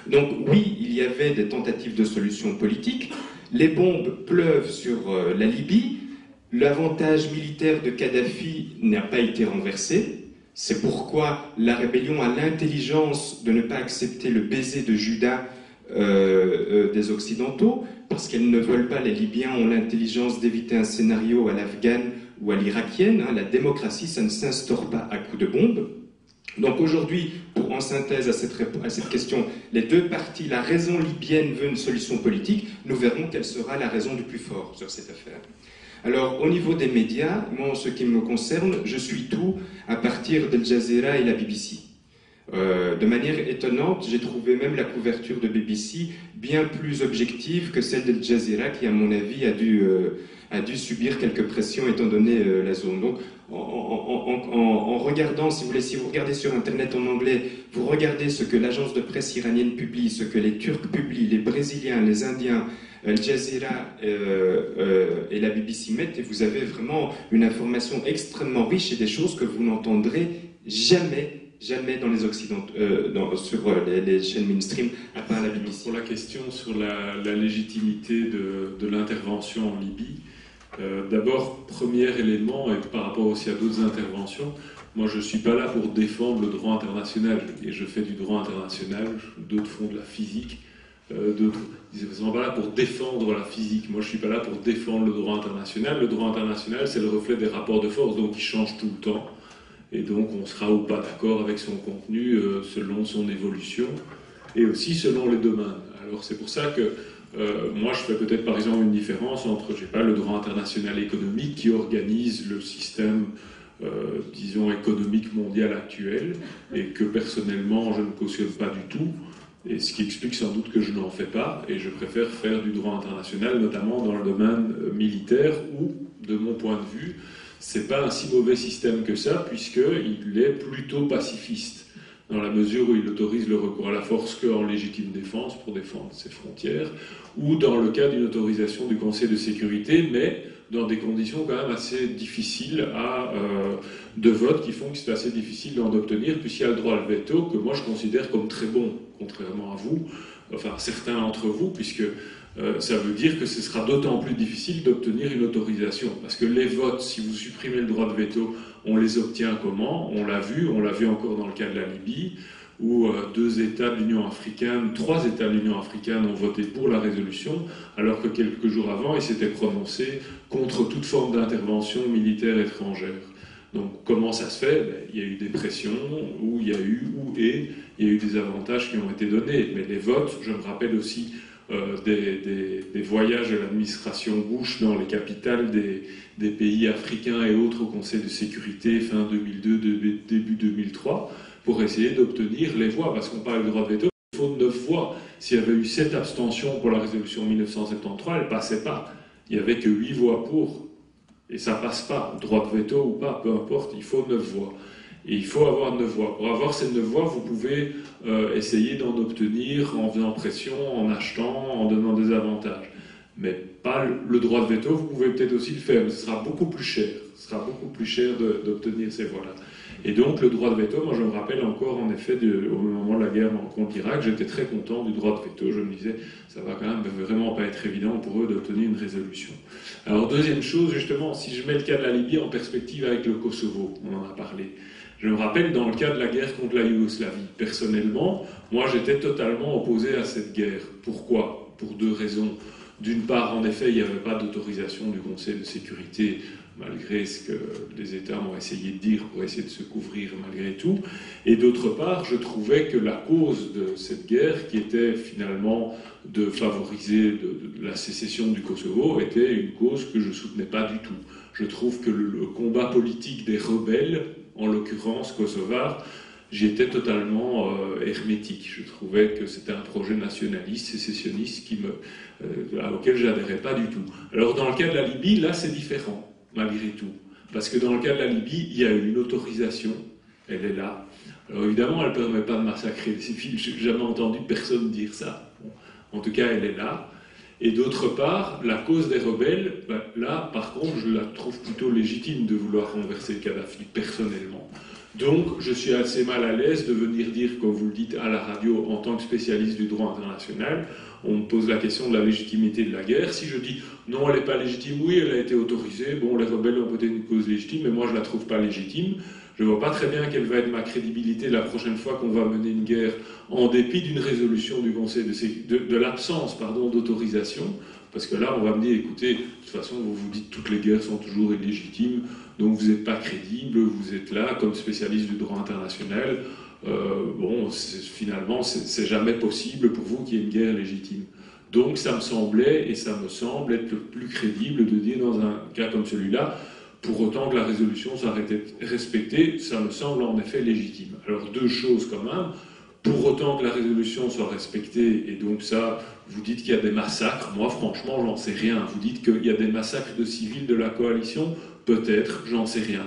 Donc oui, il y avait des tentatives de solutions politiques. Les bombes pleuvent sur la Libye. L'avantage militaire de Kadhafi n'a pas été renversé. C'est pourquoi la rébellion a l'intelligence de ne pas accepter le baiser de Judas des Occidentaux, parce qu'elles ne veulent pas, les Libyens ont l'intelligence d'éviter un scénario à l'afghane ou à l'irakienne. La démocratie, ça ne s'instaure pas à coups de bombe. Donc aujourd'hui, en synthèse à cette question, les deux parties, la raison libyenne veut une solution politique, nous verrons quelle sera la raison du plus fort sur cette affaire. Alors, au niveau des médias, moi, en ce qui me concerne, je suis tout à partir d'Al Jazeera et la BBC. De manière étonnante, j'ai trouvé même la couverture de BBC bien plus objective que celle d'Al Jazeera, qui, à mon avis, a dû subir quelques pressions étant donné la zone. Donc, en regardant, si vous regardez sur Internet en anglais, vous regardez ce que l'agence de presse iranienne publie, ce que les Turcs publient, les Brésiliens, les Indiens, Al Jazeera et la BBC mettent, et vous avez vraiment une information extrêmement riche et des choses que vous n'entendrez jamais dans les Occidentaux, sur les chaînes mainstream, à part la BBC. Pour la question sur la légitimité de l'intervention en Libye, d'abord, premier élément, et par rapport aussi à d'autres interventions, moi je ne suis pas là pour défendre le droit international, et je fais du droit international, d'autres font de la physique, d'autres ne sont pas là pour défendre la physique. Moi je ne suis pas là pour défendre le droit international. Le droit international, c'est le reflet des rapports de force, donc il change tout le temps. Et donc on sera ou pas d'accord avec son contenu selon son évolution et aussi selon les domaines. Alors c'est pour ça que moi je fais peut-être par exemple une différence entre, je sais pas, le droit international économique qui organise le système, disons, économique mondial actuel et que personnellement je ne cautionne pas du tout, et ce qui explique sans doute que je n'en fais pas, et je préfère faire du droit international, notamment dans le domaine militaire où, de mon point de vue, c'est pas un si mauvais système que ça, puisqu'il est plutôt pacifiste. dans la mesure où il autorise le recours à la force qu'en légitime défense pour défendre ses frontières, ou dans le cas d'une autorisation du Conseil de sécurité, mais dans des conditions quand même assez difficiles de vote, qui font que c'est assez difficile d'en obtenir, puisqu'il y a le droit de veto, que moi je considère comme très bon, contrairement à vous, enfin certains d'entre vous, puisque ça veut dire que ce sera d'autant plus difficile d'obtenir une autorisation. Parce que les votes, si vous supprimez le droit de veto, on les obtient comment? On l'a vu encore dans le cas de la Libye, où 3 États de l'Union africaine ont voté pour la résolution, alors que quelques jours avant, ils s'étaient prononcés contre toute forme d'intervention militaire étrangère. Donc comment ça se fait? Il y a eu des pressions, il y a eu des avantages qui ont été donnés. Mais les votes, je me rappelle aussi des voyages de l'administration Bush dans les capitales des pays africains et autres au Conseil de sécurité fin 2002, début 2003, pour essayer d'obtenir les voix, parce qu'on parle du droit de veto, il faut 9 voix. S'il y avait eu 7 abstentions pour la résolution 1973, elle ne passait pas. Il n'y avait que 8 voix pour, et ça ne passe pas. Droit de veto ou pas, peu importe, il faut 9 voix. Et il faut avoir 9 voix. Pour avoir ces 9 voix, vous pouvez essayer d'en obtenir en faisant pression, en achetant, en donnant des avantages. Mais pas le droit de veto, vous pouvez peut-être aussi le faire, mais ce sera beaucoup plus cher. Ce sera beaucoup plus cher d'obtenir ces voix-là. Et donc le droit de veto, moi je me rappelle encore en effet au moment de la guerre contre l'Irak, j'étais très content du droit de veto. Je me disais, ça va quand même vraiment pas être évident pour eux d'obtenir une résolution. Alors deuxième chose, justement, si je mets le cas de la Libye en perspective avec le Kosovo, on en a parlé. Je me rappelle dans le cas de la guerre contre la Yougoslavie. Personnellement, moi j'étais totalement opposé à cette guerre. Pourquoi? Pour 2 raisons. D'une part, en effet, il n'y avait pas d'autorisation du Conseil de sécurité, malgré ce que les États ont essayé de dire pour essayer de se couvrir malgré tout. Et d'autre part, je trouvais que la cause de cette guerre, qui était finalement de favoriser la sécession du Kosovo, était une cause que je ne soutenais pas du tout. Je trouve que le combat politique des rebelles, en l'occurrence kosovars, j'y étais totalement hermétique. Je trouvais que c'était un projet nationaliste, sécessionniste, auquel je n'adhérais pas du tout. Alors dans le cas de la Libye, là c'est différent, malgré tout. Parce que dans le cas de la Libye, il y a eu une autorisation, elle est là. Alors évidemment, elle ne permet pas de massacrer les civils, je n'ai jamais entendu personne dire ça. Bon, en tout cas, elle est là. Et d'autre part, la cause des rebelles, là, par contre, je la trouve plutôt légitime de vouloir renverser Kadhafi, personnellement. Donc, je suis assez mal à l'aise de venir dire, comme vous le dites à la radio, en tant que spécialiste du droit international, on me pose la question de la légitimité de la guerre. Si je dis non, elle n'est pas légitime, oui, elle a été autorisée, bon, les rebelles ont peut-être une cause légitime, mais moi je ne la trouve pas légitime. Je ne vois pas très bien quelle va être ma crédibilité la prochaine fois qu'on va mener une guerre en dépit d'une résolution du Conseil de l'absence d'autorisation. Parce que là, on va me dire, écoutez, de toute façon, vous vous dites toutes les guerres sont toujours illégitimes, donc vous n'êtes pas crédible, vous êtes là comme spécialiste du droit international. Finalement, c'est jamais possible pour vous qu'il y ait une guerre légitime. Donc ça me semblait, et ça me semble être le plus crédible de dire dans un cas comme celui-là, pour autant que la résolution soit respectée, ça me semble en effet légitime. Alors 2 choses quand même. Pour autant que la résolution soit respectée, et donc ça, vous dites qu'il y a des massacres, moi franchement j'en sais rien. Vous dites qu'il y a des massacres de civils de la coalition, peut-être, j'en sais rien.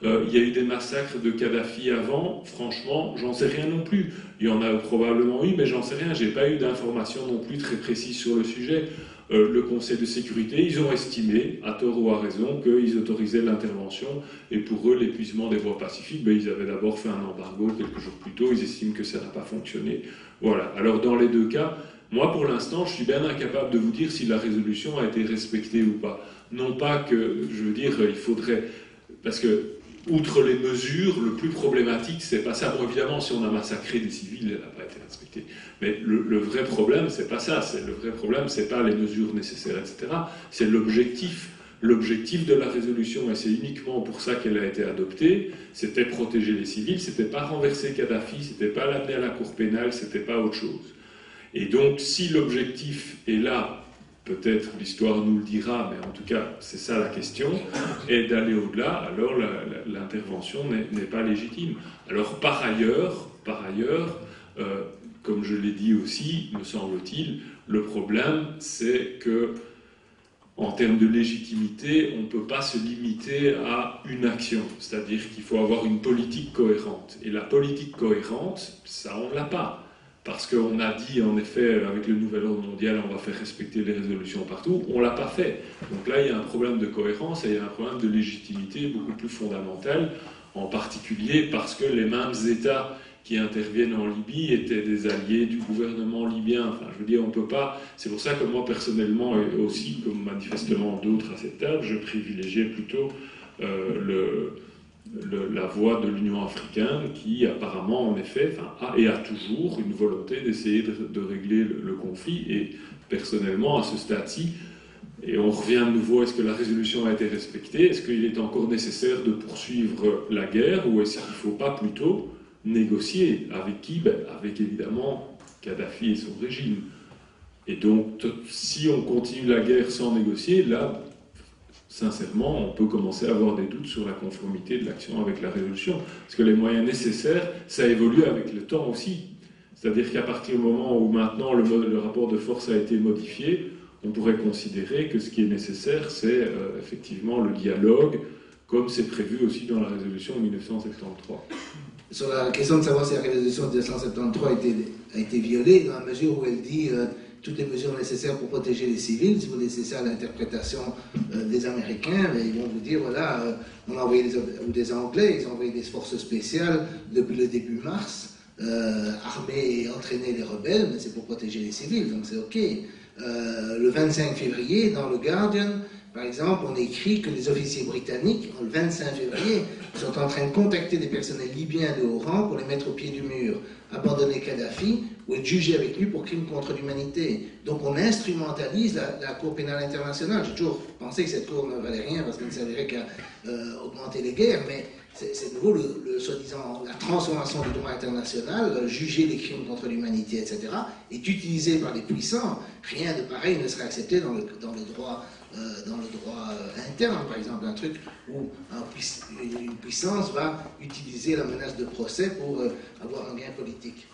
Il y a eu des massacres de Kadhafi avant, franchement, j'en sais rien non plus. Il y en a probablement eu, mais j'en sais rien. J'ai pas eu d'informations non plus très précises sur le sujet. Le Conseil de sécurité, ils ont estimé, à tort ou à raison, qu'ils autorisaient l'intervention, et pour eux, l'épuisement des voies pacifiques, ils avaient d'abord fait un embargo quelques jours plus tôt, ils estiment que ça n'a pas fonctionné. Voilà. Alors dans les 2 cas, moi pour l'instant, je suis bien incapable de vous dire si la résolution a été respectée ou pas. Non pas que, je veux dire, il faudrait... Parce que, outre les mesures, le plus problématique, c'est pas ça. Bon, évidemment, si on a massacré des civils, elle n'a pas été respectée. Mais le vrai problème, c'est pas ça. Le vrai problème, c'est pas les mesures nécessaires, etc. C'est l'objectif. L'objectif de la résolution, et c'est uniquement pour ça qu'elle a été adoptée, c'était protéger les civils, c'était pas renverser Kadhafi, c'était pas l'amener à la cour pénale, c'était pas autre chose. Et donc, si l'objectif est là, peut-être l'histoire nous le dira, mais en tout cas, c'est ça la question, et d'aller au-delà, alors l'intervention n'est pas légitime. Alors, par ailleurs, comme je l'ai dit aussi, me semble-t-il, le problème, c'est que, en termes de légitimité, on ne peut pas se limiter à une action. C'est-à-dire qu'il faut avoir une politique cohérente. Et la politique cohérente, ça, on ne l'a pas. Parce qu'on a dit, en effet, avec le nouvel ordre mondial, on va faire respecter les résolutions partout. On ne l'a pas fait. Donc là, il y a un problème de cohérence et il y a un problème de légitimité beaucoup plus fondamental, en particulier parce que les mêmes États qui interviennent en Libye étaient des alliés du gouvernement libyen. Enfin, je veux dire, on ne peut pas... C'est pour ça que moi, personnellement, et aussi, comme manifestement d'autres à cette table, je privilégiais plutôt la voie de l'Union africaine qui, apparemment, en effet, a et a toujours une volonté d'essayer de régler le conflit. Et personnellement, à ce stade-ci, et on revient de nouveau, est-ce que la résolution a été respectée? Est-ce qu'il est encore nécessaire de poursuivre la guerre? Ou est-ce qu'il ne faut pas plutôt négocier avec qui? Avec évidemment Kadhafi et son régime. Et donc, si on continue la guerre sans négocier, là, sincèrement, on peut commencer à avoir des doutes sur la conformité de l'action avec la résolution. Parce que les moyens nécessaires, ça évolue avec le temps aussi. C'est-à-dire qu'à partir du moment où maintenant le rapport de force a été modifié, on pourrait considérer que ce qui est nécessaire, c'est effectivement le dialogue, comme c'est prévu aussi dans la résolution de 1973. Sur la question de savoir si la résolution de 1973 a été violée, dans la mesure où elle dit toutes les mesures nécessaires pour protéger les civils, si vous laissez ça à l'interprétation des Américains, ils vont vous dire, voilà, on a envoyé des Anglais, ils ont envoyé des forces spéciales depuis le début mars, armer et entraîner les rebelles, mais c'est pour protéger les civils, donc c'est OK. Le 25 février, dans le Guardian, par exemple, on écrit que les officiers britanniques, le 25 février, sont en train de contacter des personnels libyens de haut rang pour les mettre au pied du mur, abandonner Kadhafi ou être jugés avec lui pour crimes contre l'humanité. Donc on instrumentalise la Cour pénale internationale. J'ai toujours pensé que cette Cour ne valait rien parce qu'elle ne servirait qu'à augmenter les guerres, mais c'est de nouveau soi-disant la transformation du droit international, juger les crimes contre l'humanité, etc., est utilisé par les puissants. Rien de pareil ne serait accepté dans le droit interne, par exemple, un truc où une puissance va utiliser la menace de procès pour avoir un gain politique.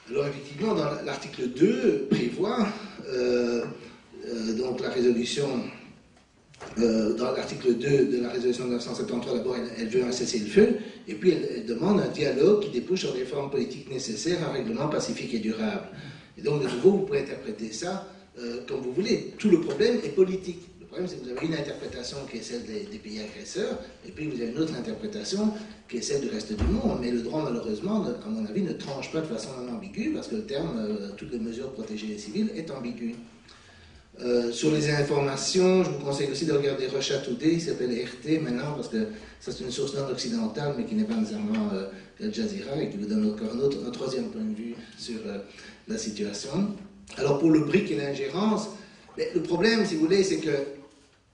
Alors effectivement, dans l'article 2 prévoit donc la résolution. Dans l'article 2 de la résolution de 1973, d'abord, elle veut un cessez-le-feu, et puis elle demande un dialogue qui débouche sur des réformes politiques nécessaires à un règlement pacifique et durable. Et donc, de nouveau, vous pouvez interpréter ça comme vous voulez. Tout le problème est politique. Le problème, c'est que vous avez une interprétation qui est celle des pays agresseurs, et puis vous avez une autre interprétation qui est celle du reste du monde. Mais le droit, malheureusement, à mon avis, ne tranche pas de façon non ambiguë, parce que le terme « toutes les mesures pour protéger les civils » est ambigu. Sur les informations, je vous conseille aussi de regarder Russia Today, qui s'appelle RT maintenant, parce que ça c'est une source non occidentale, mais qui n'est pas nécessairement Al Jazeera, et qui vous donne encore un troisième point de vue sur la situation. Alors pour le BRIC et l'ingérence, le problème, si vous voulez, c'est que,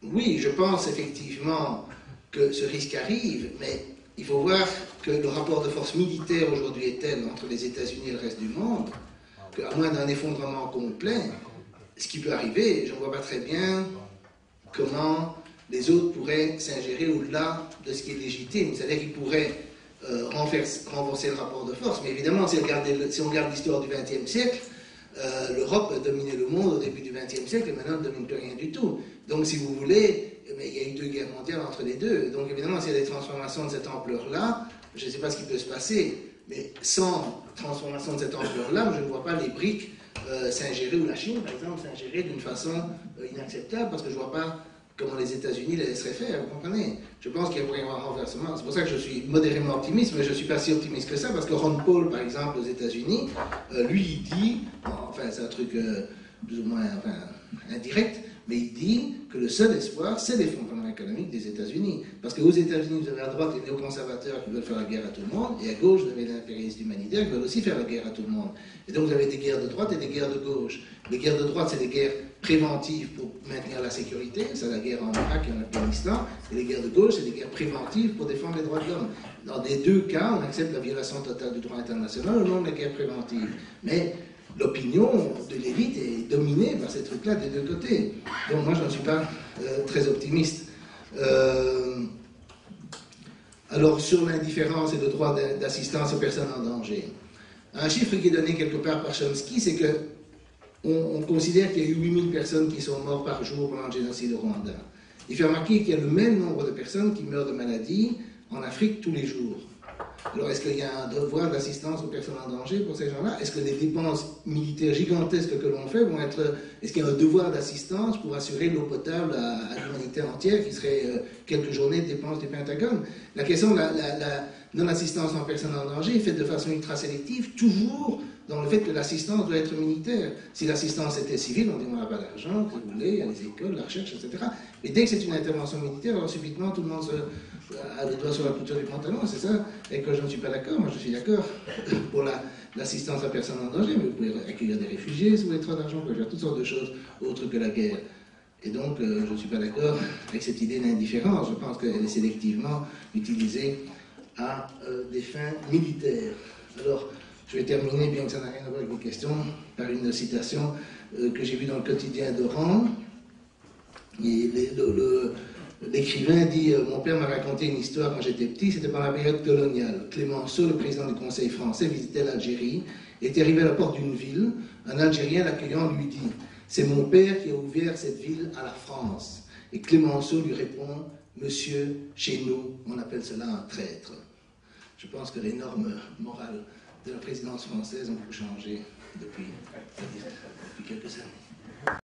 oui, je pense effectivement que ce risque arrive, mais il faut voir que le rapport de force militaire aujourd'hui est tel entre les États-Unis et le reste du monde, qu'à moins d'un effondrement complet, ce qui peut arriver, je ne vois pas très bien comment les autres pourraient s'ingérer au-delà de ce qui est légitime. C'est-à-dire qu'ils pourraient renforcer le rapport de force. Mais évidemment, si on regarde l'histoire du XXe siècle, l'Europe a dominé le monde au début du XXe siècle et maintenant elle ne domine plus rien du tout. Donc, si vous voulez, il y a eu 2 guerres mondiales entre les deux. Donc, évidemment, s'il y a des transformations de cette ampleur-là, je ne sais pas ce qui peut se passer. Mais sans transformation de cette ampleur-là, je ne vois pas les BRIC s'ingérer, ou la Chine, par exemple, s'ingérer d'une façon inacceptable, parce que je ne vois pas comment les États-Unis les laisseraient faire, vous comprenez? Je pense qu'il pourrait y avoir un renversement. C'est pour ça que je suis modérément optimiste, mais je ne suis pas si optimiste que ça, parce que Ron Paul, par exemple, aux États-Unis, lui, il dit, enfin, c'est un truc plus ou moins indirect, mais il dit que le seul espoir, c'est l'effondrement économique des États-Unis. Parce qu'aux États-Unis, vous avez à droite les néoconservateurs qui veulent faire la guerre à tout le monde, et à gauche, vous avez les impérialistes humanitaires qui veulent aussi faire la guerre à tout le monde. Et donc, vous avez des guerres de droite et des guerres de gauche. Les guerres de droite, c'est des guerres préventives pour maintenir la sécurité, c'est la guerre en Irak et en Afghanistan, et les guerres de gauche, c'est des guerres préventives pour défendre les droits de l'homme. Dans les deux cas, on accepte la violation totale du droit international au nom de la guerre préventive. Mais l'opinion de l'élite est dominée par ces trucs-là des deux côtés. Donc moi, je ne suis pas très optimiste. Alors, sur l'indifférence et le droit d'assistance aux personnes en danger, un chiffre qui est donné quelque part par Chomsky, c'est que on considère qu'il y a eu 8000 personnes qui sont mortes par jour pendant le génocide au Rwanda. Il fait remarquer qu'il y a le même nombre de personnes qui meurent de maladies en Afrique tous les jours. Alors, est-ce qu'il y a un devoir d'assistance aux personnes en danger pour ces gens-là? Est-ce que les dépenses militaires gigantesques que l'on fait vont être... Est-ce qu'il y a un devoir d'assistance pour assurer l'eau potable à l'humanité entière, qui serait quelques journées de dépenses du Pentagone? La question de la non-assistance en personnes en danger est faite de façon ultra sélective, toujours dans le fait que l'assistance doit être militaire. Si l'assistance était civile, on dit on n'a pas d'argent, si vous voulez, il y a les écoles, la recherche, etc. Mais dès que c'est une intervention militaire, alors subitement tout le monde a les doigts sur la couture du pantalon, c'est ça? Et que je ne suis pas d'accord, moi je suis d'accord pour l'assistance à personnes en danger, mais vous pouvez accueillir des réfugiés si vous avez trop d'argent, vous pouvez faire toutes sortes de choses autres que la guerre. Et donc je ne suis pas d'accord avec cette idée d'indifférence, je pense qu'elle est sélectivement utilisée à des fins militaires. Alors, je vais terminer, bien que ça n'a rien à voir avec vos questions, par une citation que j'ai vue dans le quotidien d'Oran. L'écrivain dit « Mon père m'a raconté une histoire quand j'étais petit, c'était pendant la période coloniale. Clémenceau, le président du Conseil français, visitait l'Algérie, et était arrivé à la porte d'une ville. Un Algérien l'accueillant lui dit « C'est mon père qui a ouvert cette ville à la France. » Et Clémenceau lui répond « Monsieur, chez nous, on appelle cela un traître. » Je pense que les normes morales de la présidence française ont beaucoup changé depuis quelques années.